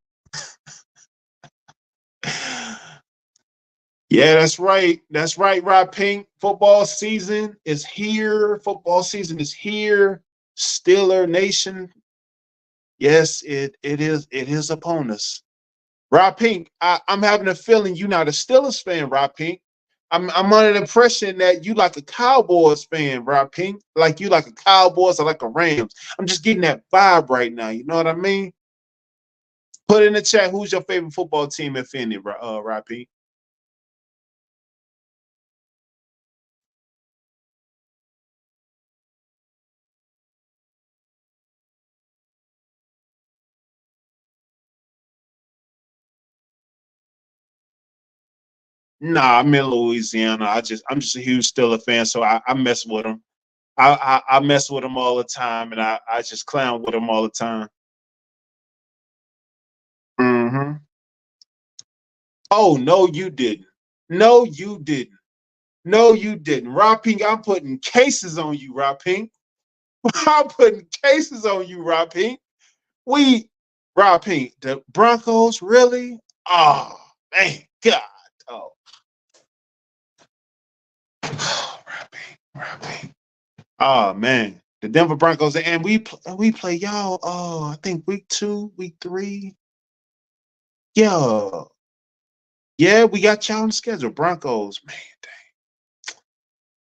Yeah, that's right. That's right, Rob Pink. Football season is here. Football season is here. Steeler Nation. Yes, it is. It is upon us. Rob Pink, I'm having a feeling you're not a Steelers fan, Rob Pink. I'm under the impression that you like a Cowboys fan, Rob Pink. Like you like a Cowboys or like a Rams. I'm just getting that vibe right now. You know what I mean? Put in the chat who's your favorite football team, if any, Rob Pink. Nah, I'm in Louisiana. I'm just a huge Steeler fan, so I mess with them. I mess with them all the time, and I just clown with them all the time. Hmm. Oh no, you didn't. No, you didn't. No, you didn't. Rob Pink, I'm putting cases on you, Rob Pink. I'm putting cases on you, Rob Pink. Rob Pink, the Broncos, really? Oh man, God. Oh, Rob Pink, Rob Pink. Oh man, the Denver Broncos, and we play y'all. Oh, I think week 2, week 3. Yeah, yeah, we got y'all on the schedule. Broncos, man, dang.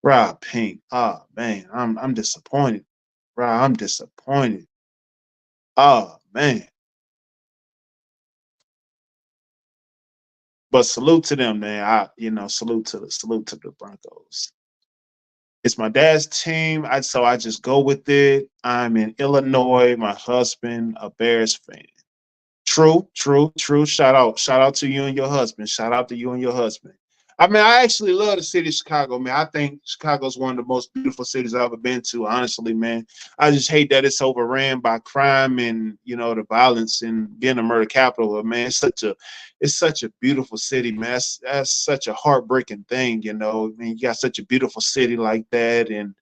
Rob Pink. Oh man, I'm disappointed. Rob, I'm disappointed. Oh man, but salute to them, man. Salute to the Broncos. It's my dad's team, so I just go with it. I'm in Illinois. My husband, a Bears fan. True, true, true. Shout out to you and your husband. Shout out to you and your husband. I mean, I actually love the city of Chicago, man. I think Chicago's one of the most beautiful cities I've ever been to, honestly, man. I just hate that it's overran by crime and the violence and being a murder capital. But man, it's such a beautiful city, man. That's such a heartbreaking thing, I mean, you got such a beautiful city like that, and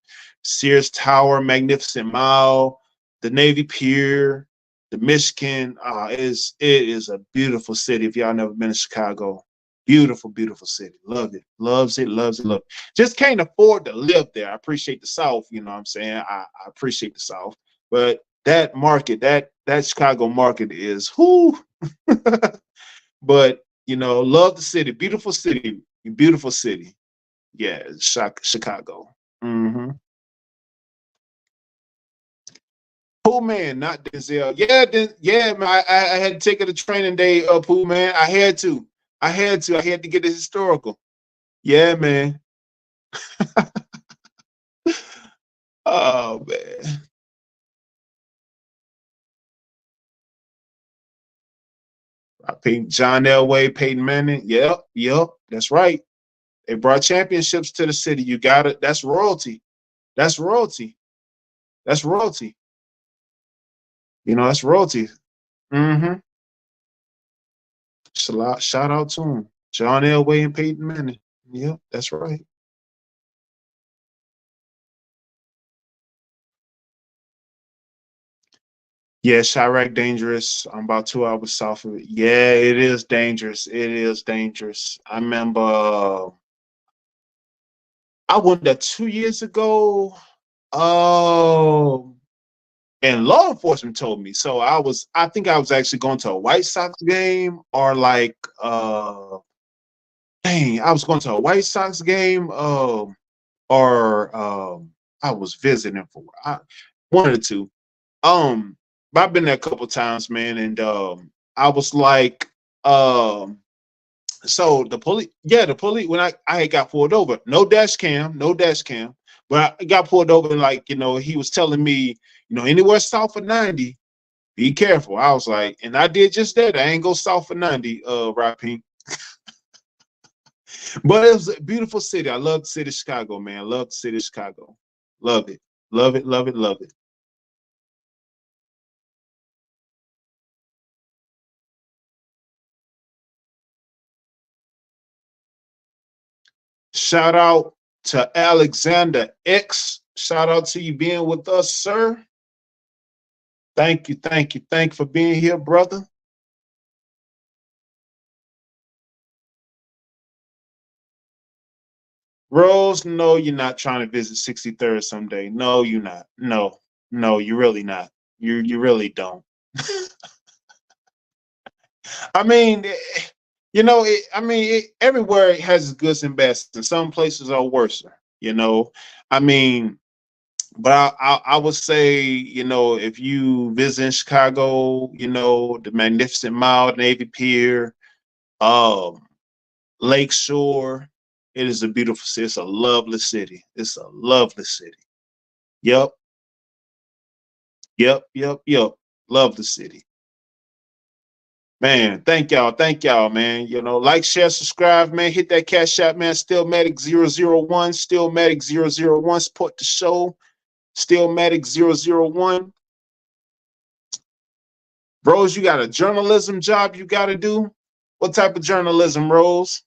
Sears Tower, Magnificent Mile, the Navy Pier, the Michigan. It is a beautiful city. If y'all never been to Chicago, beautiful, beautiful city. Love it, loves it, loves it, love it. Just can't afford to live there. I appreciate the South. You know what I'm saying? I appreciate the South, but that market, that Chicago market is whoo. But love the city, beautiful city, beautiful city. Yeah, Chicago. Mm-hmm. Pooh man, not Denzel. Yeah, yeah, man. I had to take it a training day, Pooh man. I had to. I had to. I had to get it historical. Yeah, man. Oh man. I think John Elway, Peyton Manning. Yep, yep. That's right. They brought championships to the city. You got it. That's royalty. That's royalty. That's royalty. That's royalty. Mm-hmm. Shout out to him. John Elway and Peyton Manning. Yep, that's right. Yeah, Chirac dangerous. I'm about 2 hours south of it. Yeah, it is dangerous. It is dangerous. I remember I went there 2 years ago. Oh, and law enforcement told me. So I think I was actually going to a White Sox game, or like dang, I was going to a White Sox game, or I was visiting for one of the two. But I've been there a couple times, man, and I was like, so the police, yeah, the police, when I had got pulled over, no dash cam, no dash cam, but I got pulled over, and like, he was telling me, anywhere south of 90, be careful. I was like, and I did just that. I ain't go south of 90, Rock Pink. But it was a beautiful city. I love the city of Chicago, man. I love the city of Chicago. Love it. Love it, love it, love it. Shout out to Alexander X. Shout out to you being with us, sir. Thank you, thank you, thank you for being here, brother. Rose, no, you're not trying to visit 63rd someday. No, you're not. No, no, you're really not. You really don't. I mean, everywhere it has its goods and bads, and some places are worse. I mean, but I would say, if you visit Chicago, the Magnificent Mile, Navy Pier, um, Lake Shore, it is a beautiful city. It's a lovely city. It's a lovely city. Yep, yep, yep, yep. Love the city. Man, thank y'all, man. Like, share, subscribe, man. Hit that cash app, man. Stillmatic001, Stillmatic001. Support the show. Stillmatic001. Rose, you got a journalism job you got to do? What type of journalism, Rose?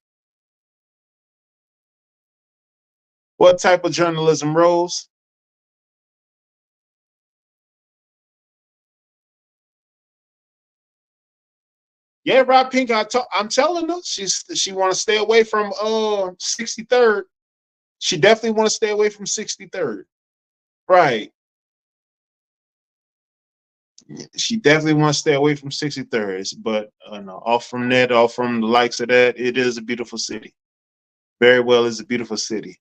What type of journalism, Rose? Yeah, Rob Pink, I'm telling her she want to stay away from 63rd. She definitely want to stay away from 63rd. Right. She definitely wants to stay away from 63rds, but no, off from that, off from the likes of that, it is a beautiful city. Very well is a beautiful city.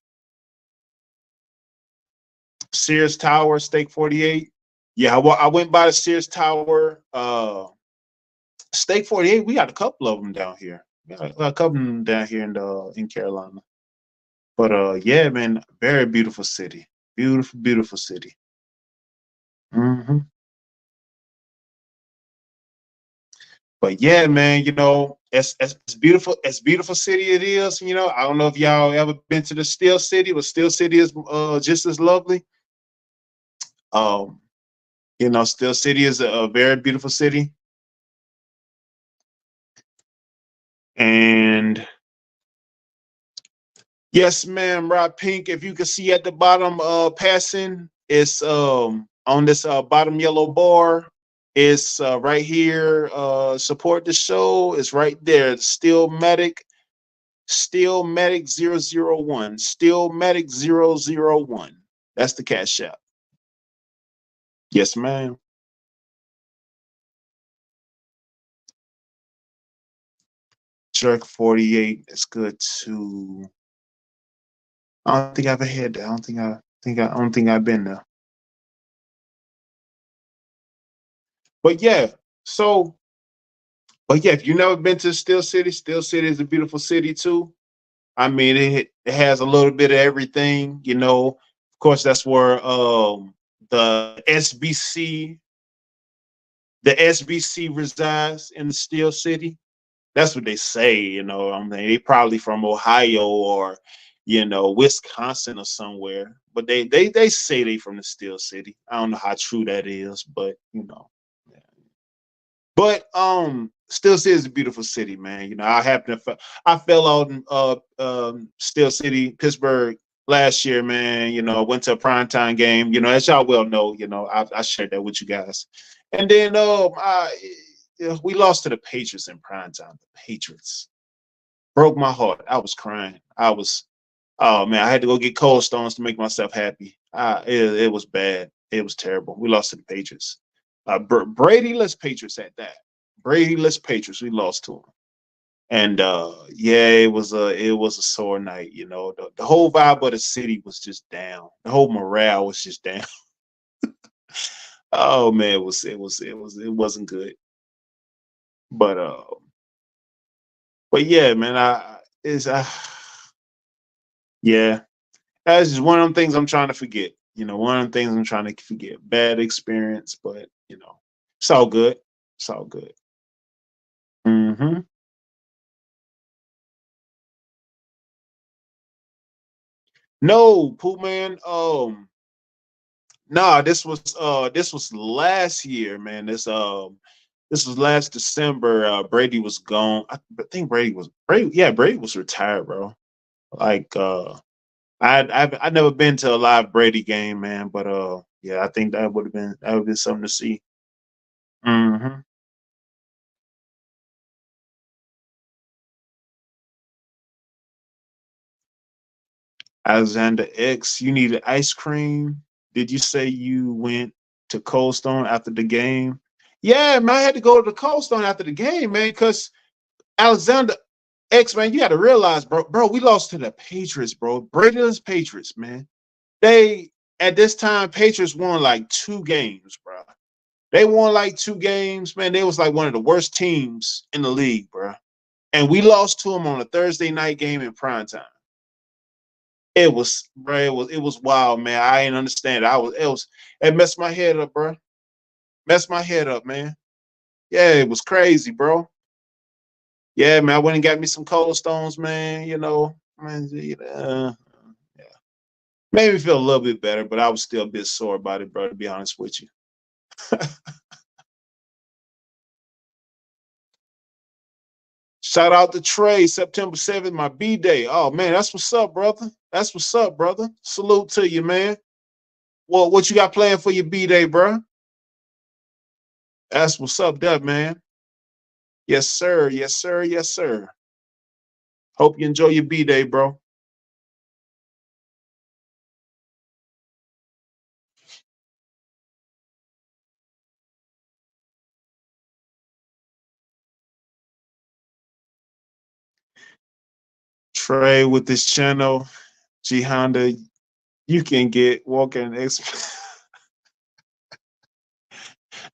Sears Tower, Stake 48. Yeah, I went by the Sears Tower. Stake 48, we got a couple of them down here. We got a couple of them down here in Carolina. But yeah, man, very beautiful city. Beautiful, beautiful city. Hmm. But yeah, man, as beautiful city it is, I don't know if y'all ever been to the Steel City, but Steel City is just as lovely. Um, Steel City is a very beautiful city. And yes, ma'am, Rob Pink, if you can see at the bottom passing, it's on this bottom yellow bar. It's right here. Support the show. It's right there. Stillmatic 001. Stillmatic 001. That's the cash app. Yes, ma'am. Jerk 48 is good too. I don't think I've ever had that. I don't think I've been there. But yeah, so but yeah, if you've never been to Steel City is a beautiful city too. I mean, it has a little bit of everything, Of course, that's where the SBC the SBC resides in the Steel City. That's what they say, I mean, they probably from Ohio or Wisconsin or somewhere. But they say they from the Steel City. I don't know how true that is, but yeah. But Steel City is a beautiful city, man. I fell out in Steel City, Pittsburgh last year, man. I went to a primetime game. As y'all well know, I shared that with you guys. And then we lost to the Patriots in primetime. The Patriots broke my heart. I was crying. Oh man, I had to go get Cold Stones to make myself happy. It was bad. It was terrible. We lost to the Patriots. Brady-less Patriots at that. Brady-less Patriots. We lost to them. And yeah, it was a sore night. You know, the whole vibe of the city was just down. The whole morale was just down. Oh man, it wasn't good. But yeah, man, yeah, that's just one of them things I'm trying to forget. You know, one of them things I'm trying to forget. Bad experience, but you know, it's all good. It's all good. Hmm. No, Pooh man. Nah, this was last year, man. This was last December. Brady was gone. I think Brady. Yeah, Brady was retired, bro. Like I've never been to a live Brady game, man. But yeah, I think that would have been something to see. Hmm. Alexander X, you needed ice cream. Did you say you went to Cold Stone after the game? Yeah, man, I had to go to the Cold Stone after the game, man, because Alexander X, man, you got to realize, bro, we lost to the Patriots, bro. Brady's Patriots, man. They at this time, Patriots won like 2 games, bro. They won like 2 games, man. They was like one of the worst teams in the league, bro. And we lost to them on a Thursday night game in prime time. It was, bro. It was wild, man. I didn't understand it. It messed my head up, bro. Messed my head up, man. Yeah, it was crazy, bro. Yeah, man. I went and got me some cold stones, man. You know, man. Yeah. Made me feel a little bit better, but I was still a bit sore about it, bro. To be honest with you. Shout out to Trey, September 7th, my B day. Oh man, that's what's up, brother. That's what's up, brother. Salute to you, man. Well, what you got planned for your B day, bro? That's what's up, that man. Yes, sir. Yes, sir. Yes, sir. Hope you enjoy your B day, bro. Trey with this channel, G Honda, you can get walking.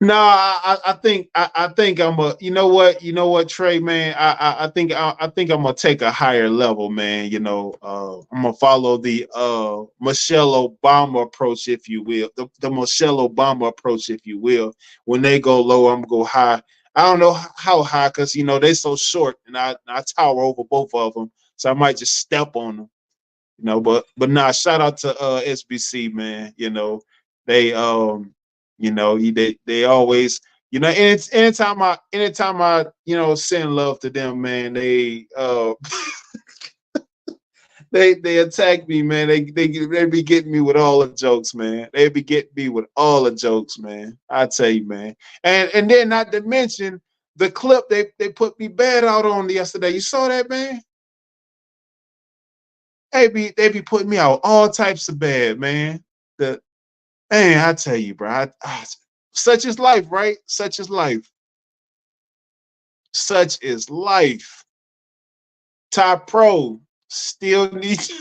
No, I think you know what, Trey, man. I think I'm gonna take a higher level, man. You know, I'm gonna follow the Michelle Obama approach, if you will, the Michelle Obama approach, if you will. When they go low, I'm gonna go high. I don't know how high, because they so short, and I tower over both of them, so I might just step on them. But nah, shout out to SBC, man. They they always, and it's anytime I send love to them, man. They attack me, man. They be getting me with all the jokes, man. They be getting me with all the jokes, man. I tell you, man. And then, not to mention the clip they put me bad out on yesterday. You saw that, man? They be putting me out all types of bad, man. The Man, I tell you, bro. Such is life, right? Such is life. Such is life. Top Pro still needs.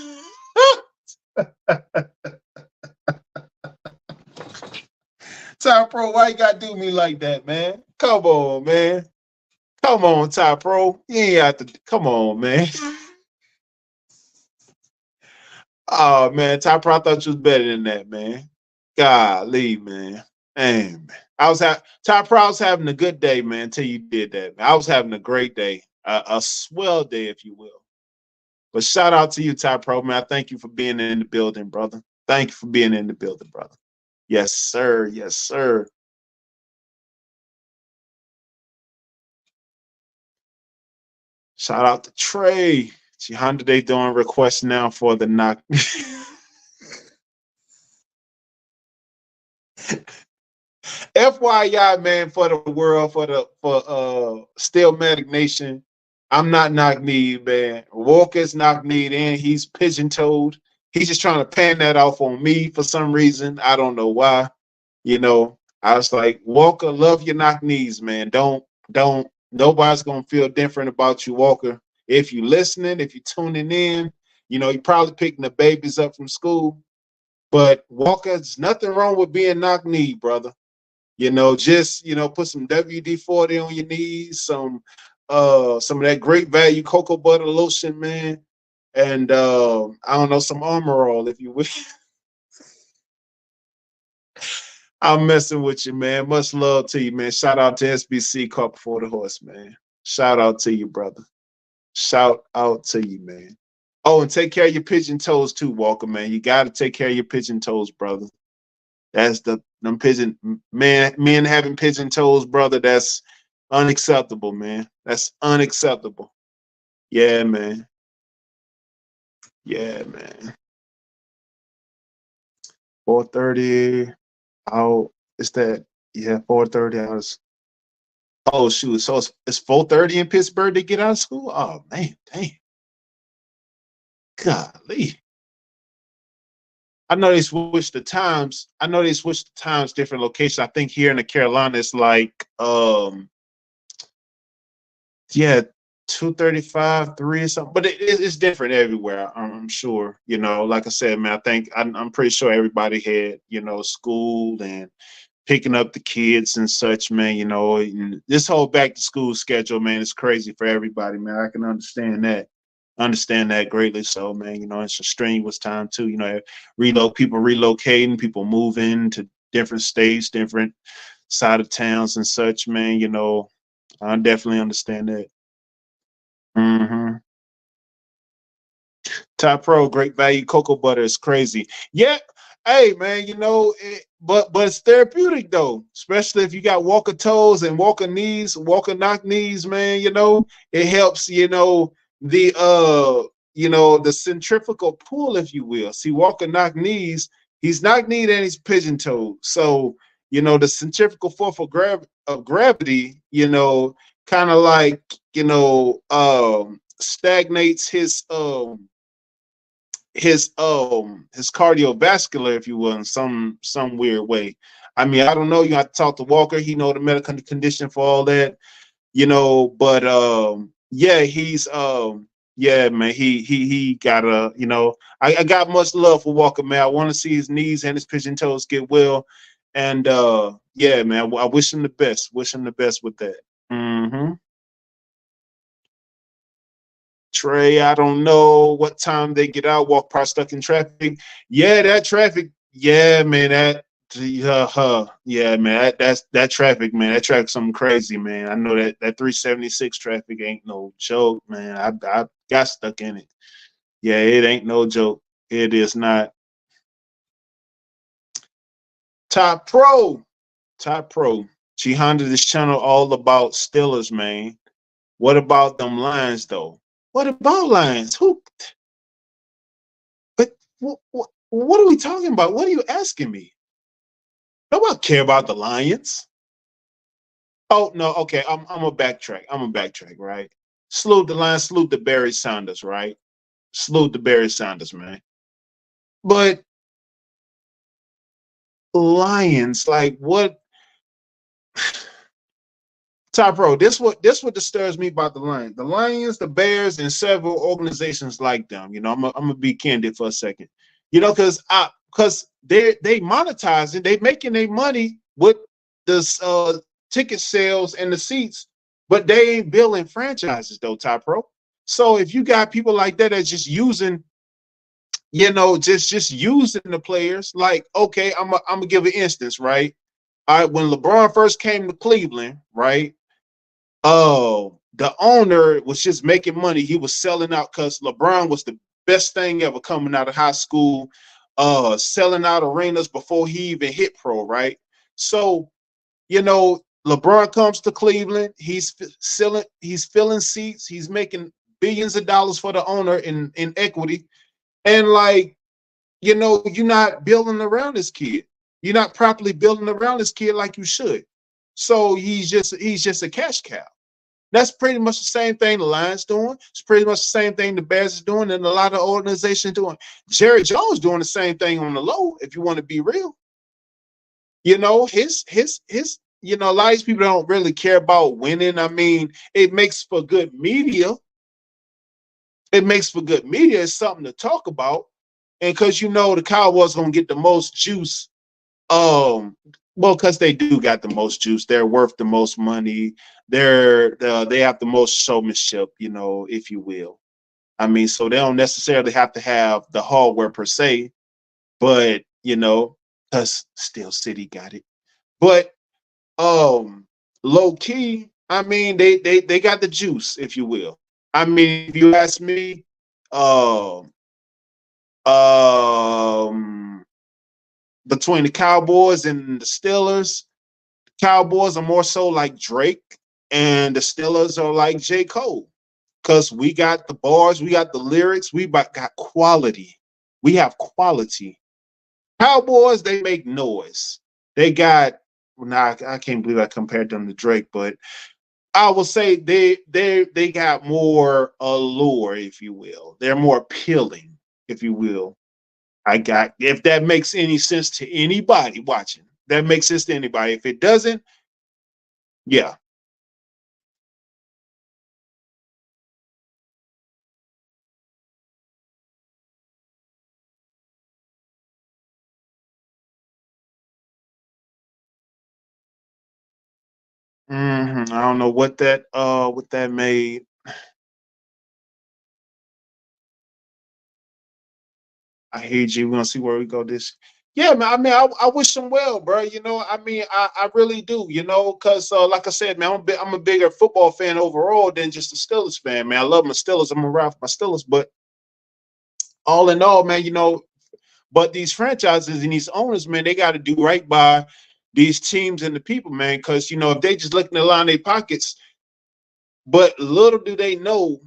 Top Pro, why you gotta do me like that, man? Come on, man. Come on, Top Pro. You ain't have to. Come on, man. Oh man, Top Pro, I thought you was better than that, man. Golly, man. Man. Top Pro, I was having a good day, man, until you did that, man. I was having a great day. A swell day, if you will. But shout out to you, Top Pro, man. Thank you for being in the building, brother. Thank you for being in the building, brother. Yes, sir. Yes, sir. Shout out to Trey. See, Honda, they doing requests now for the knock. FYI, man, for the world, for Stillmatic Nation. I'm not knock-kneed, man. Walker's knock-kneed and he's pigeon-toed. He's just trying to pan that off on me for some reason. I don't know why. You know, I was like, Walker, love your knock-knees, man. Don't. Nobody's gonna feel different about you, Walker. If you listening, if you tuning in, you know, you probably picking the babies up from school. But Walker, there's nothing wrong with being knock-kneed, brother. You know, just put some WD-40 on your knees, some of that great value cocoa butter lotion, man, and I don't know, some Armor All if you wish. I'm messing with you, man. Much love to you, man. Shout out to SBC Caught Before the Horse, man. Shout out to you, brother. Shout out to you, man. Oh, and take care of your pigeon toes too, Walker, man. You got to take care of your pigeon toes, brother. That's them pigeon men having pigeon toes, brother. That's unacceptable, man. That's unacceptable. Yeah, man. Yeah, man. 4:30 out. Is that, yeah, 4:30 hours. Oh shoot. So it's 4:30 in Pittsburgh to get out of school? Oh man, damn. Golly. I know they switched the times. I know they switched the times, different locations. I think here in the Carolinas, like yeah, 2:35, 3 or something. But it's different everywhere, I'm sure. You know, like I said, man, I think I'm pretty sure everybody had, school and picking up the kids and such, man. You know, and this whole back to school schedule, man, is crazy for everybody, man. I can understand that greatly. So, man, it's a strenuous time too. People relocating, people moving to different states, different side of towns and such, man. I definitely understand that. Mm-hmm. Top Pro, great value cocoa butter is crazy. Yeah, hey man, but it's therapeutic though, especially if you got walker toes and walker knees, walker knock knees, man. It helps. The centrifugal pull, if you will. See, walker knock knees, he's knock kneed and he's pigeon toed. So the centrifugal force of gravity, kind of like stagnates his cardiovascular, if you will, in some weird way. I mean, I don't know. You have to talk to Walker. He know the medical condition for all that, But yeah, he's yeah, man. He got a I got much love for Walker, man. I want to see his knees and his pigeon toes get well, and yeah, man. I wish him the best. Wish him the best with that. Mm-hmm. Trey, I don't know what time they get out. Walk probably stuck in traffic. Yeah, that traffic. Yeah, man. Yeah, man. That traffic, man. That traffic, something crazy, man. I know that 376 traffic ain't no joke, man. I got stuck in it. Yeah, it ain't no joke. It is not. Top Pro, Top Pro. She handled this channel all about Steelers, man. What about them Lions, though? What about Lions? Who? But what are we talking about? What are you asking me? Nobody care about the Lions. Oh no, okay. I'm a backtrack. Right? Salute the Lions. Salute the Barry Sanders. Right? Salute the Barry Sanders, man. But Lions, like what? Top Pro. This what disturbs me about the Lions. The Lions, the Bears, and several organizations like them. I'm gonna be candid for a second. Because they monetizing, they making their money with the ticket sales and the seats, but they ain't building franchises though, Top Pro. So if you got people like that that's just using, just using the players, like, okay, I'm gonna give an instance, right? All right, when LeBron first came to Cleveland, right? Oh, the owner was just making money. He was selling out because LeBron was the best thing ever coming out of high school, selling out arenas before he even hit pro, right? So, LeBron comes to Cleveland, he's filling seats, he's making billions of dollars for the owner in equity. And like, you're not building around this kid. You're not properly building around this kid like you should. So he's just a cash cow. That's pretty much the same thing the Lions doing. It's pretty much the same thing the Bears is doing, and a lot of organizations doing. Jerry Jones doing the same thing on the low. If you want to be real, you know, his. You know, a lot of these people don't really care about winning. I mean, it makes for good media. It makes for good media. It's something to talk about, and because you know the Cowboys gonna get the most juice. Well, because they do got the most juice. They're worth the most money. They have the most showmanship, you know, if you will. I mean, so they don't necessarily have to have the hardware per se, but you know, because Steel City got it. But low key, I mean, they got the juice, if you will. I mean, if you ask me, um, um, between the Cowboys and the Steelers, Cowboys are more so like Drake, and the Steelers are like J. Cole. Because we got the bars, we got the lyrics, got quality. We have quality. Cowboys, they make noise. They got, well, now I can't believe I compared them to Drake, but I will say they got more allure, if you will. They're more appealing, if you will. I got, if that makes any sense to anybody watching, that makes sense to anybody. If it doesn't, yeah. I don't know what that made. I hate you. We're gonna see where we go this. Yeah, man. I mean, I wish them well, bro. You know, I mean, I really do. You know, because like I said, man, I'm a bigger football fan overall than just a Steelers fan, man. I love my Steelers. I'm around for my Steelers, but all in all, man, you know, but these franchises and these owners, man, they got to do right by these teams and the people, man. Because you know, if they just looking to line their pockets, but little do they know,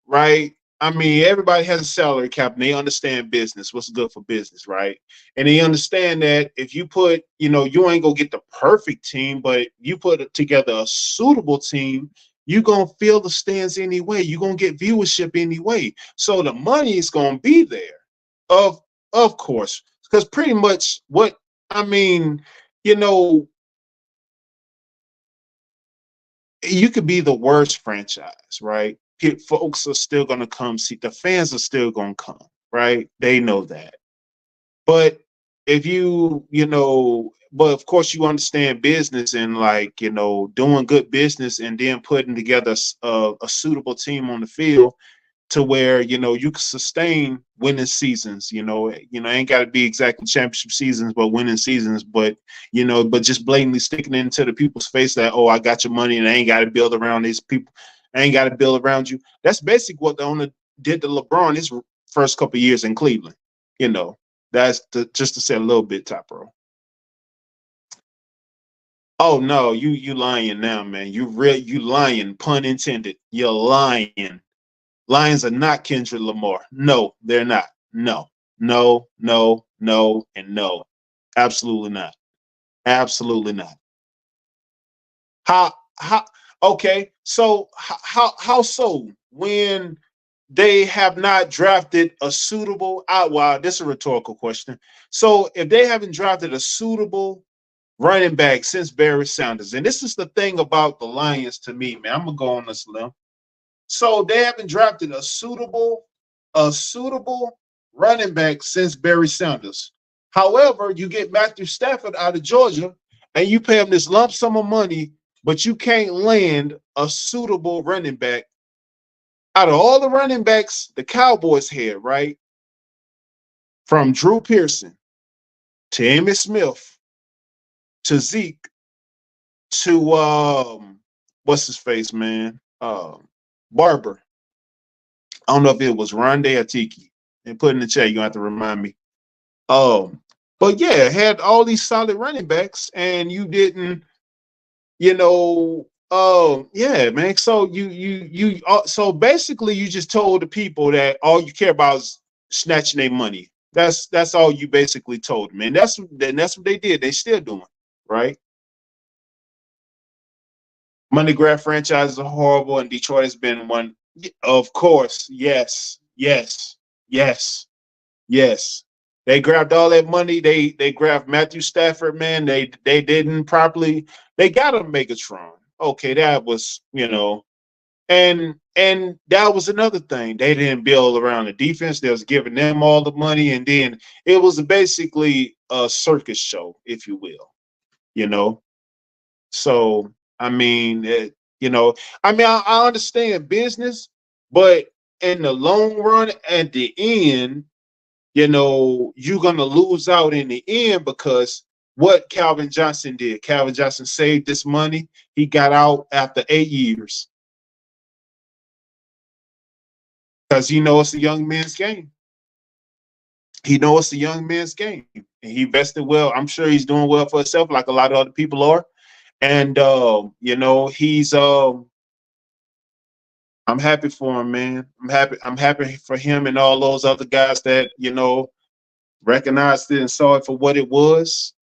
right? I mean, everybody has a salary cap and they understand business, what's good for business, right? And they understand that if you put, you know, you ain't gonna get the perfect team, but you put together a suitable team, you're gonna fill the stands anyway. You're gonna get viewership anyway. So the money is gonna be there. Of of course. Because pretty much what I mean, you know, you could be the worst franchise, right? Folks are still going to come see. The fans are still going to come, right? They know that. But if you know, but of course you understand business and like you know doing good business and then putting together a suitable team on the field to where you know you can sustain winning seasons. Ain't got to be exactly championship seasons, but winning seasons. But but just blatantly sticking into the people's face that I got your money and I ain't got to build around these people. I ain't got to build around you. That's basically what the owner did to LeBron his first couple of years in Cleveland. You know, just to say a little bit, top row. Oh no, you lying now, man. You lying, pun intended. You're lying. Lions are not Kendrick Lamar. No, they're not. No, no, no, no, and no. Absolutely not. Absolutely not. How okay, so how so when they have not drafted a suitable out wow, this is a rhetorical question. So if they haven't drafted a suitable running back since Barry Sanders, and this is the thing about the Lions to me, man. I'm gonna go on this limb. So they haven't drafted a suitable running back since Barry Sanders. However, you get Matthew Stafford out of Georgia and you pay him this lump sum of money, but you can't land a suitable running back. Out of all the running backs the Cowboys had, right? From Drew Pearson to Emmitt Smith to Zeke to what's his face, man? Barber. I don't know if it was Rondé or Tiki. And put in the chat, you have to remind me. Um, but yeah, had all these solid running backs, and you didn't, yeah, man. So so basically, you just told the people that all you care about is snatching their money. That's all you basically told them, and that's what they did. They still doing, right? Money grab franchises are horrible, and Detroit has been one. Of course, yes, yes, yes, yes. They grabbed all that money. They grabbed Matthew Stafford, man. They didn't properly. They got a Megatron. Okay, that was, and that was another thing. They didn't build around the defense. They was giving them all the money, and then it was basically a circus show, if you will. You know, so I mean, I understand business, but in the long run, at the end, you're gonna lose out in the end because what Calvin Johnson did. Calvin Johnson saved this money. He got out after 8 years because he knows it's a young man's game. He knows it's a young man's game, and he vested well. I'm sure he's doing well for himself, like a lot of other people are. And he's I'm happy for him, man. I'm happy for him and all those other guys that, recognized it and saw it for what it was.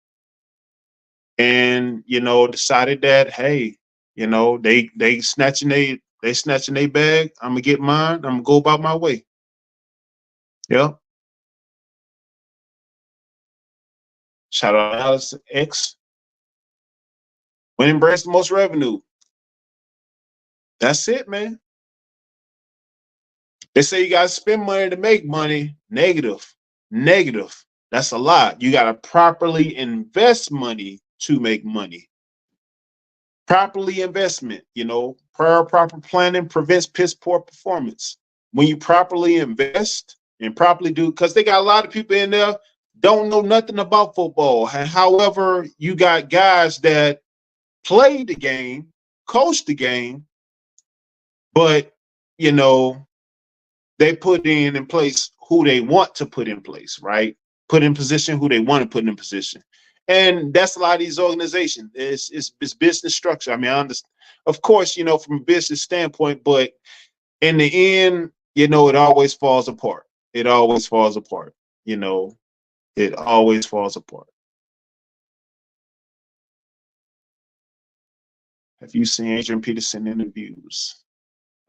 And, decided that, hey, they snatching they bag. I'm gonna get mine. I'm gonna go about my way. Yeah. Shout out Alex X. Winning brings the most revenue. That's it, man. They say you gotta spend money to make money. Negative. Negative. That's a lot. You gotta properly invest money to make money. Properly investment, proper planning prevents piss poor performance. When you properly invest and properly do, because they got a lot of people in there don't know nothing about football. However, you got guys that play the game, coach the game, but they put in place who they want to put in place, right? Put in position who they want to put in position. And that's a lot of these organizations. It's business structure. I mean, I understand, of course, from a business standpoint, but in the end, it always falls apart. It always falls apart. It always falls apart. Have you seen Adrian Peterson interviews?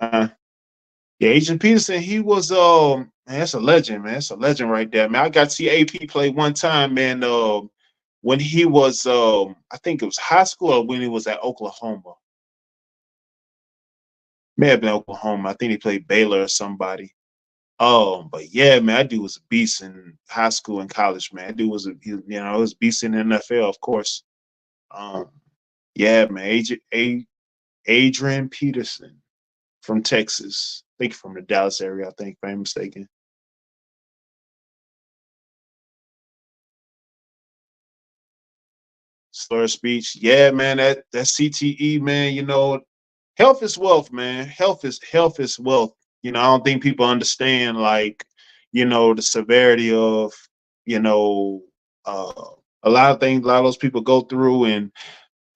Yeah, Adrian Peterson, he was man, that's a legend, man. That's a legend right there, man. I got to see AP play one time, man. When he was I think it was high school or when he was at Oklahoma. May have been Oklahoma. I think he played Baylor or somebody. But yeah, man, that dude was a beast in high school and college, man. That dude was was a beast in the NFL, of course. Um, yeah, man, Adrian Peterson from Texas. I think from the Dallas area, I think, if I'm mistaken. Slur speech. Yeah, man, that CTE, man, health is wealth, man. Health is wealth. I don't think people understand like, the severity of, you know, a lot of things a lot of those people go through, and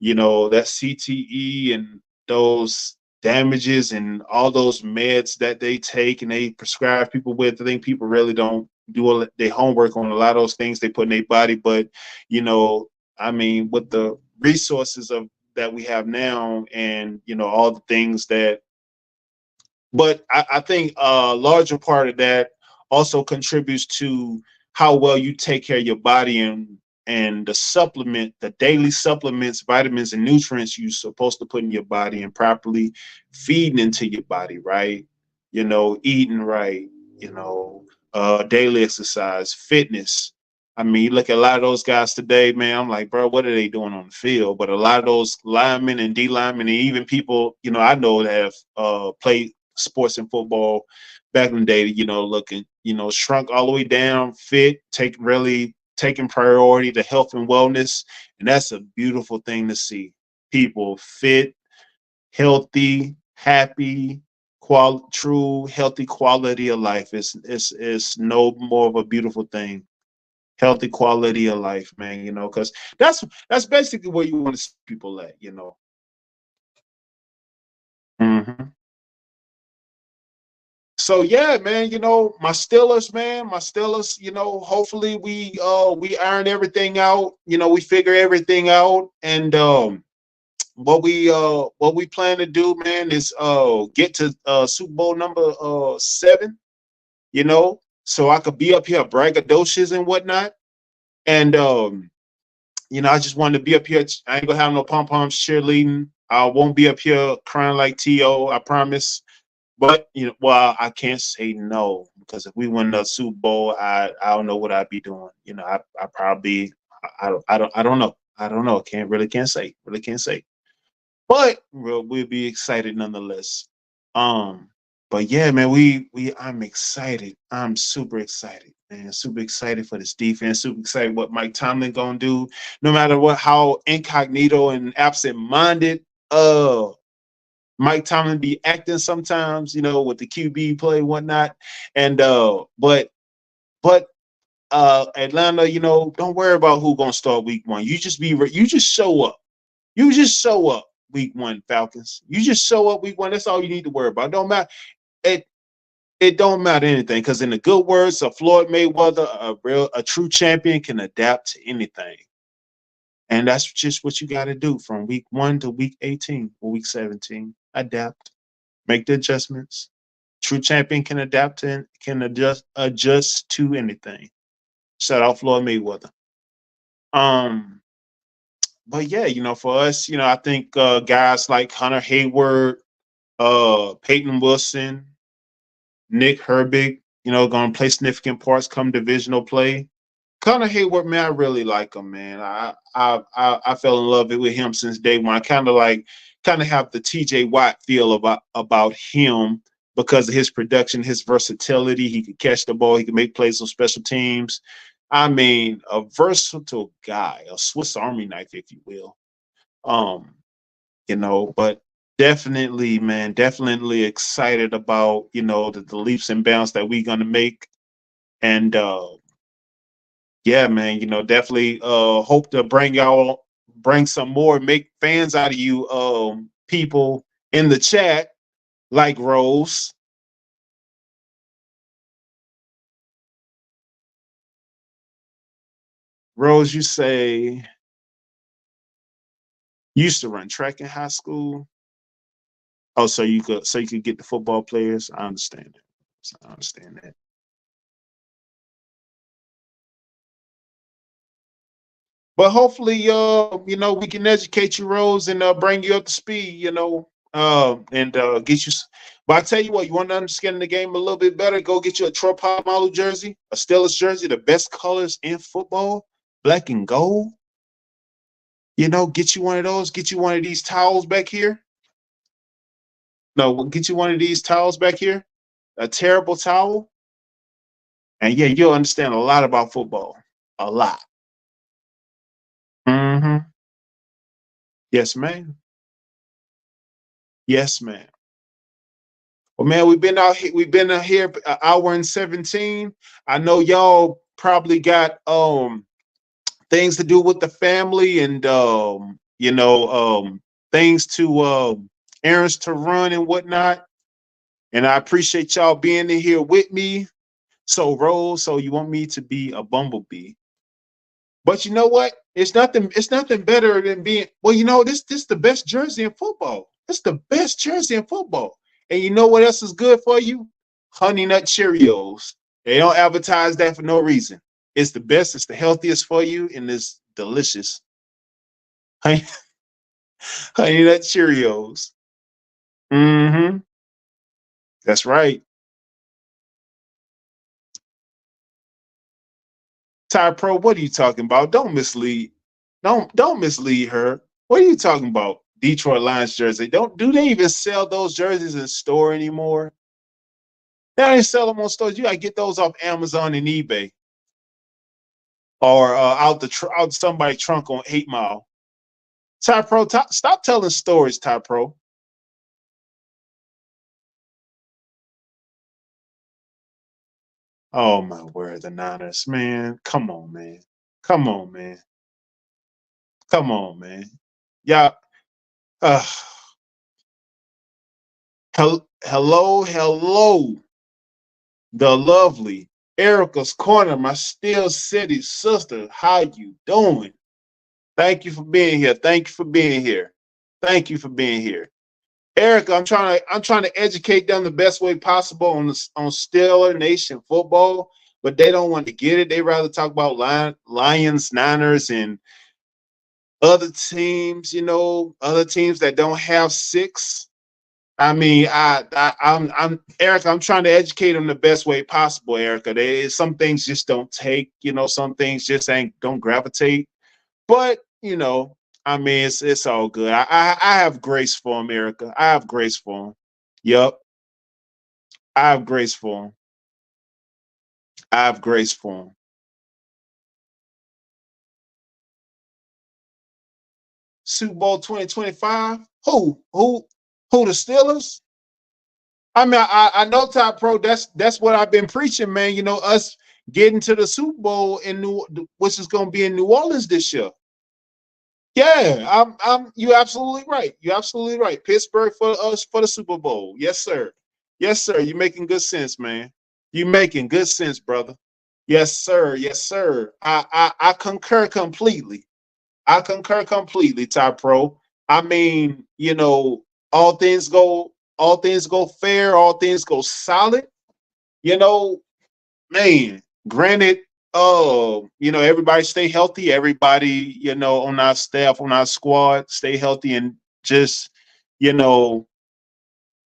that CTE and those damages and all those meds that they take and they prescribe people with. I think people really don't do all their homework on a lot of those things they put in their body. But, I mean, with the resources of that we have now and, all the things that, but I think a larger part of that also contributes to how well you take care of your body and the daily supplements, vitamins and nutrients you're supposed to put in your body and properly feeding into your body, right? Eating right, daily exercise, fitness. I mean, you look at a lot of those guys today, man, I'm like, bro, what are they doing on the field? But a lot of those linemen and D linemen and even people, I know that have played sports and football back in the day, looking, shrunk all the way down, fit, taking priority to health and wellness. And that's a beautiful thing to see. People fit, healthy, happy, true, healthy quality of life. It's no more of a beautiful thing. Healthy quality of life, man, because that's basically where you want to see people at. Hmm. So yeah, man, my Steelers, man, hopefully we iron everything out, we figure everything out, and what we plan to do, man, is get to Super Bowl number 7, you know, so I could be up here braggadocious and whatnot. And you know, I just wanted to be up here. I ain't gonna have no pom poms cheerleading. I won't be up here crying like T.O., I promise. But you know, well, I can't say no, because if we win the Super Bowl, I don't know what I'd be doing. You know, I probably I don't know. I don't know. Can't say. Really can't say. But we'll be excited nonetheless. Um, but yeah, man, I'm excited. I'm super excited, man. Super excited for this defense. Super excited what Mike Tomlin gonna do. No matter what, how incognito and absent-minded Mike Tomlin be acting sometimes, you know, with the QB play and whatnot. And but Atlanta, you know, don't worry about who gonna start week 1. You just show up. You just show up week 1, Falcons. You just show up week 1. That's all you need to worry about. Don't matter. It it don't matter anything, because in the good words of Floyd Mayweather, a true champion can adapt to anything. And that's just what you got to do from week 1 to week 18 or week 17. Adapt, make the adjustments. True champion can adapt and can adjust to anything. Shout out Floyd Mayweather. Um, but yeah, you know, for us, you know, I think guys like Hunter Hayward, Peyton Wilson, Nick Herbig, you know, going to play significant parts come divisional play. Connor Hayward, man, I really like him, man. I fell in love with him since day one. I kind of have the TJ Watt feel about him because of his production, his versatility. He could catch the ball, he could make plays on special teams. I mean, a versatile guy, a Swiss Army knife, if you will. Um, you know, but definitely, man, definitely excited about, you know, the leaps and bounds that we're gonna make. And yeah, man, you know, definitely hope to bring some more, make fans out of you people in the chat, like Rose. Rose, you say you used to run track in high school. Oh, so you could get the football players. I understand that. I understand that. But hopefully, you know, we can educate you, Rose, and bring you up to speed, you know, and get you. But I tell you what, you want to understand the game a little bit better? Go get you a Troy Polamalu jersey, a Steelers jersey, the best colors in football, black and gold. You know, get you one of those. Get you one of these towels back here. No, get you one of these towels back here. A terrible towel, and yeah, you'll understand a lot about football. A lot. Mm-hmm. Yes, ma'am. Yes, ma'am. Well, man, we've been out here an hour and 17. I know y'all probably got things to do with the family and you know, things to errands to run and whatnot. And I appreciate y'all being in here with me. So Rose, so you want me to be a bumblebee. But you know what? It's nothing better than being, well, you know, this the best jersey in football. It's the best jersey in football. And you know what else is good for you? Honey Nut Cheerios. They don't advertise that for no reason. It's the best, it's the healthiest for you, and it's delicious. Honey, Honey Nut Cheerios. Mm-hmm. That's right. Ty Pro, what are you talking about? Don't mislead. Don't mislead her. What are you talking about? Detroit Lions jersey. Don't do they even sell those jerseys in store anymore? They don't even sell them on stores. You gotta get those off Amazon and eBay or out somebody's trunk on 8 Mile. Ty Pro, stop telling stories, Ty Pro. Oh my word, the Niners, man. Come on, man. Come on, man. Come on, man. Yeah. Uh, hello. The lovely Erica's Corner, my Steel City sister. How you doing? Thank you for being here. Thank you for being here. Thank you for being here. Erica, I'm trying to educate them the best way possible on Steeler Nation football, but they don't want to get it. They rather talk about Lions, Niners, and other teams, other teams that don't have six. I mean, I'm Erica. I'm trying to educate them the best way possible, Erica. Some things just don't take. Some things just ain't don't gravitate. But I mean, it's all good. I have grace for him, Erica. I have grace for him. Yep, I have grace for him. I have grace for him. Super Bowl 2025. Who the Steelers? I mean, I know Top Pro. That's what I've been preaching, man. Us getting to the Super Bowl which is going to be in New Orleans this year. Yeah, you absolutely right. You're absolutely right. Pittsburgh for us for the Super Bowl. Yes, sir. Yes, sir. You're making good sense, man. You're making good sense, brother. Yes, sir. Yes, sir. I concur completely. I concur completely, Top Pro. I mean, all things go fair, all things go solid. You know, man, granted, everybody stay healthy. Everybody, on our staff, on our squad, stay healthy and just, you know,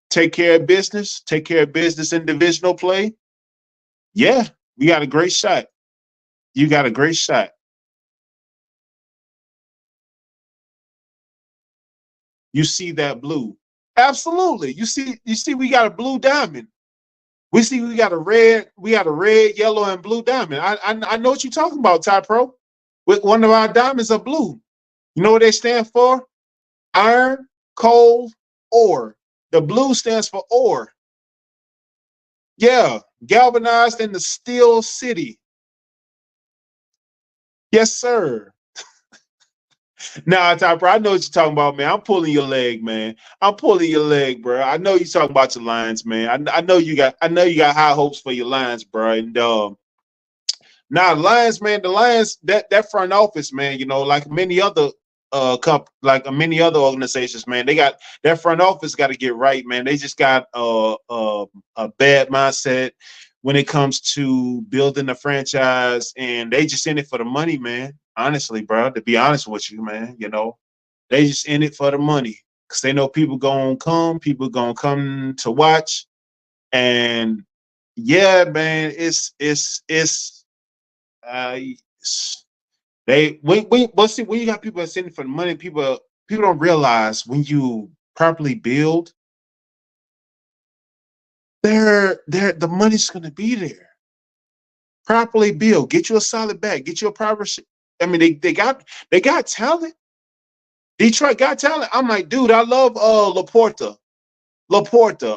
take care of business, in divisional play. Yeah, we got a great shot. You got a great shot. You see that blue. Absolutely. You see, we got a blue diamond. We got a red, yellow, and blue diamond. I know what you're talking about, Ty Pro. With one of our diamonds are blue. You know what they stand for? Iron, coal, ore. The blue stands for ore. Yeah, galvanized in the steel city. Yes, sir. Nah, Ty Pro, I know what you're talking about, man. I'm pulling your leg, man. I'm pulling your leg, bro. I know you're talking about your Lions, man. I know you got high hopes for your Lions, bro. And now the Lions, man, that front office, man, like many other many other organizations, man, they got that front office got to get right, man. They just got a bad mindset when it comes to building a franchise, and they just in it for the money, man. Honestly, bro, to be honest with you, man, they just in it for the money because they know people gonna come to watch, and yeah, man, it's but see, when you got people that's in it for the money, people don't realize when you properly build, the money's gonna be there. Properly build, get you a solid bag, get you a proper. I mean, they got talent. Detroit got talent. I'm like, dude, I love Laporta,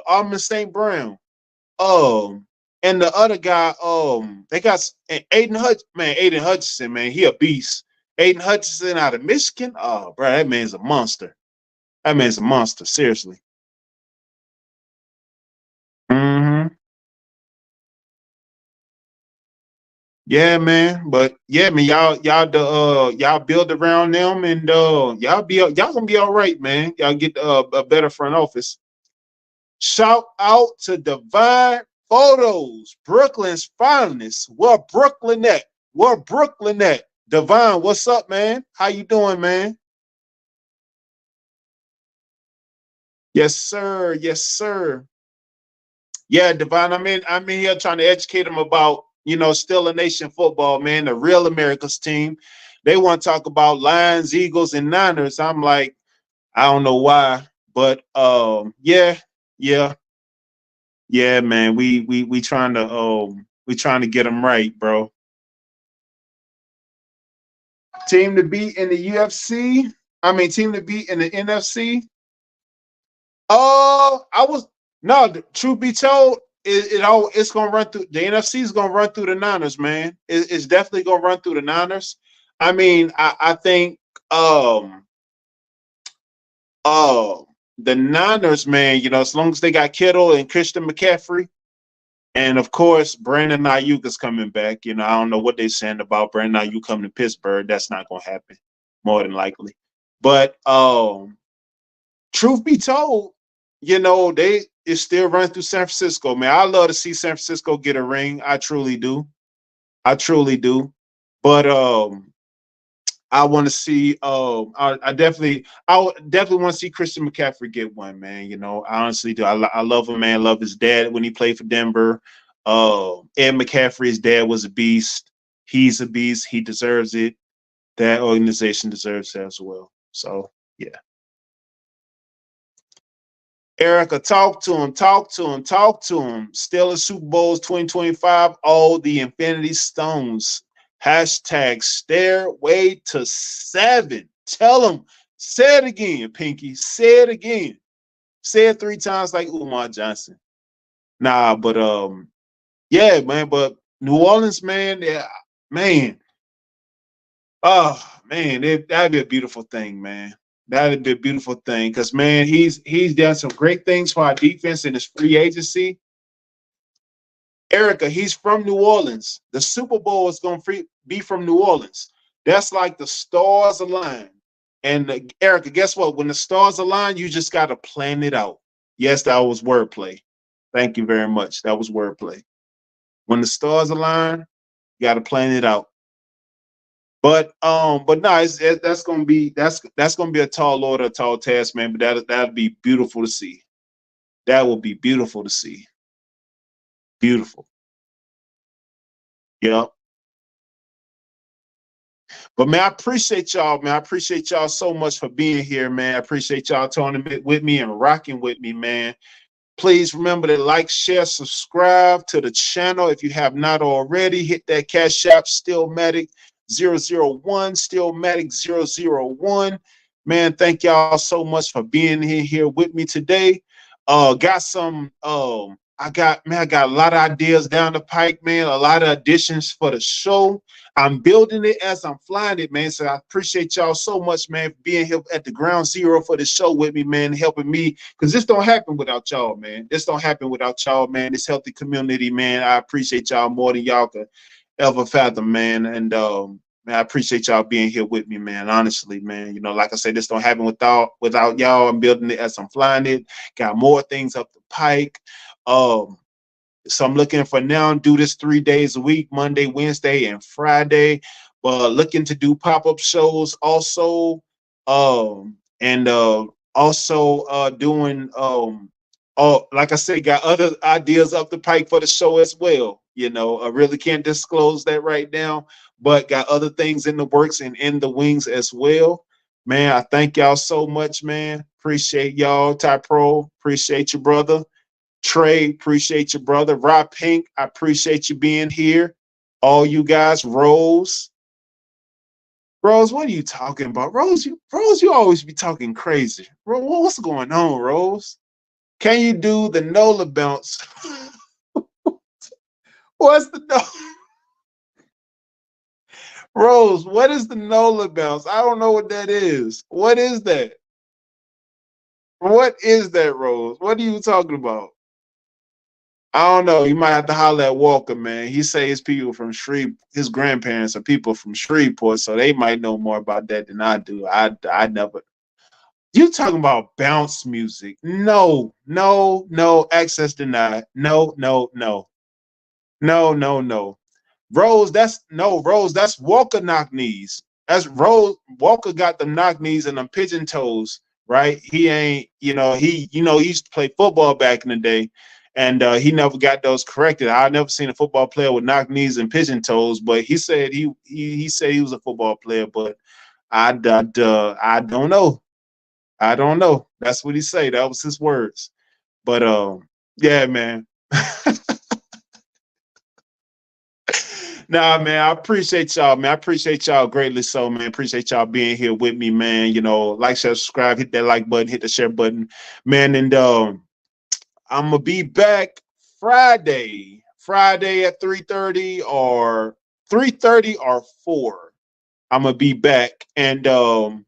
Armin St. Brown. And the other guy, they got Aiden Hutchinson, man, he a beast. Aiden Hutchinson out of Michigan. Oh, bro, that man's a monster. That man's a monster, seriously. Hmm. Yeah, man. But yeah, man, y'all build around them, and y'all gonna be all right, man. Y'all get a better front office. Shout out to Divine Photos, Brooklyn's finest. Where Brooklyn at? Where Brooklyn at? Divine, what's up, man? How you doing, man? Yes, sir. Yes, sir. Yeah, Divine. I'm in here trying to educate them about, still a nation football, man, the real America's team. They want to talk about Lions, Eagles, and Niners. I'm like, I don't know why, but yeah, yeah, yeah, man. We trying to get them right, bro. Team to beat in the UFC. I mean, team to beat in the NFC. I was no. Truth be told, it's gonna run through the NFC. Is gonna run through the Niners, man. It's definitely gonna run through the Niners. I mean, I think uh the Niners, man. As long as they got Kittle and Christian McCaffrey, and of course Brandon Ayuk is coming back. I don't know what they're saying about Brandon Ayuk coming to Pittsburgh. That's not gonna happen, more than likely. But truth be told, you know, they it's still running through San Francisco, man. I love to see San Francisco get a ring. I truly do. I truly do. But I want to see. I would definitely want to see Christian McCaffrey get one, man. You know, I honestly do. I love him, man. I love his dad when he played for Denver. Ed McCaffrey, his dad was a beast. He's a beast. He deserves it. That organization deserves it as well. So yeah. Erica, talk to him, talk to him, talk to him. Still in Super Bowls 2025, all the Infinity Stones. Hashtag stairway to 7. Tell him, say it again, Pinky. Say it again. Say it 3 times like Umar Johnson. Nah, but yeah, man, but New Orleans, man, yeah, man. Oh, man, that'd be a beautiful thing, man. That'd be a beautiful thing because, man, he's done some great things for our defense in his free agency. Erica, he's from New Orleans. The Super Bowl is going to be from New Orleans. That's like the stars align. And Erica, guess what? When the stars align, you just got to plan it out. Yes, that was wordplay. Thank you very much. That was wordplay. When the stars align, you got to plan it out. But no, that's gonna be a tall order, a tall task, man. But that'd be beautiful to see. That would be beautiful to see. Beautiful. Yep. But man, I appreciate y'all, man. I appreciate y'all so much for being here, man. I appreciate y'all tuning with me and rocking with me, man. Please remember to like, share, subscribe to the channel if you have not already. Hit that Cash App, STEELMATIC 001, STEELMATIC 001. Man, thank y'all so much for being here with me today. Got some I got a lot of ideas down the pike, man. A lot of additions for the show. I'm building it as I'm flying it, man. So I appreciate y'all so much, man, for being here at the ground zero for the show with me, man, helping me. Because this don't happen without y'all, man. This don't happen without y'all, man. This healthy community, man. I appreciate y'all more than y'all could ever fathom, man. And man, I appreciate y'all being here with me, man. Honestly, man. You know, like I said, this don't happen without y'all. I'm building it as I'm flying it. Got more things up the pike. So I'm looking for now do this 3 days a week, Monday, Wednesday, and Friday. But looking to do pop-up shows also, and also doing like I said, got other ideas up the pike for the show as well. You know, I really can't disclose that right now, but got other things in the works and in the wings as well. Man, I thank y'all so much, man. Appreciate y'all. Ty Pro, appreciate you, brother. Trey, appreciate you, brother. Rob Pink, I appreciate you being here. All you guys, Rose. Rose, what are you talking about? Rose, you always be talking crazy. Rose, what's going on, Rose? Can you do the NOLA bounce? What's the no? Rose, what is the NOLA bounce? I don't know what that is. What is that? What is that, Rose? What are you talking about? I don't know. You might have to holler at Walker, man. He say his people from his grandparents are people from Shreveport, so they might know more about that than I do. I never. You talking about bounce music? No, no, no. Access denied. No, no, no, no, no, no. Rose, Rose. That's Walker knock knees. That's Rose. Walker got the knock knees and them pigeon toes, right? He ain't, he used to play football back in the day, and he never got those corrected. I never seen a football player with knock knees and pigeon toes, but he said he said he was a football player, but I don't know. I don't know. That's what he said. That was his words. But yeah, man. Nah, man, I appreciate y'all, man. I appreciate y'all greatly so, man. Appreciate y'all being here with me, man. You know, like, share, subscribe, hit that like button, hit the share button, man. And I'm gonna be back Friday at 3:30 or 3:30 or 4. I'm gonna be back, and I'm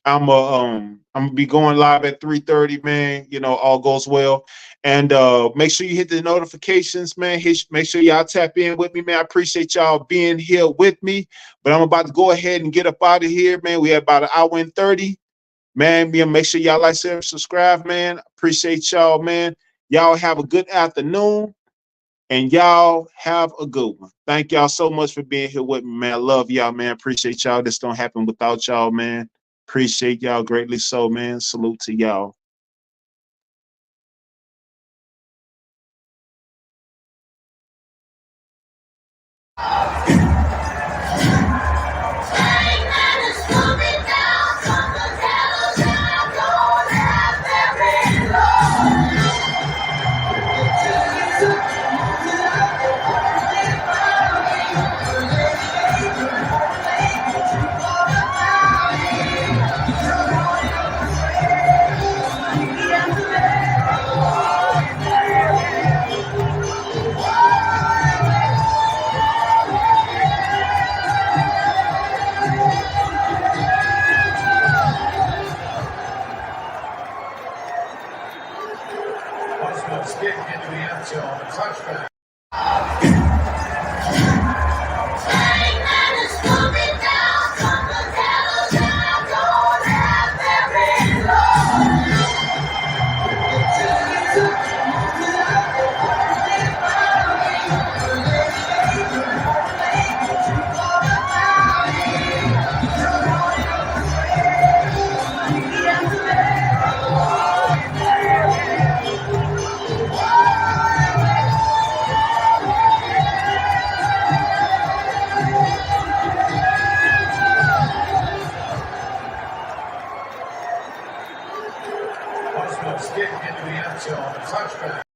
gonna be going live at 3:30, man. You know, all goes well. And make sure you hit the notifications, man. Make sure y'all tap in with me, man. I appreciate y'all being here with me. But I'm about to go ahead and get up out of here, man. We have about 1 hour and 30. Man, make sure y'all like, share, subscribe, man. Appreciate y'all, man. Y'all have a good afternoon, and y'all have a good one. Thank y'all so much for being here with me, man. I love y'all, man. Appreciate y'all. This don't happen without y'all, man. Appreciate y'all greatly so, man. Salute to y'all. Stick into the end zone, touchback. Stick into the end zone, touchback.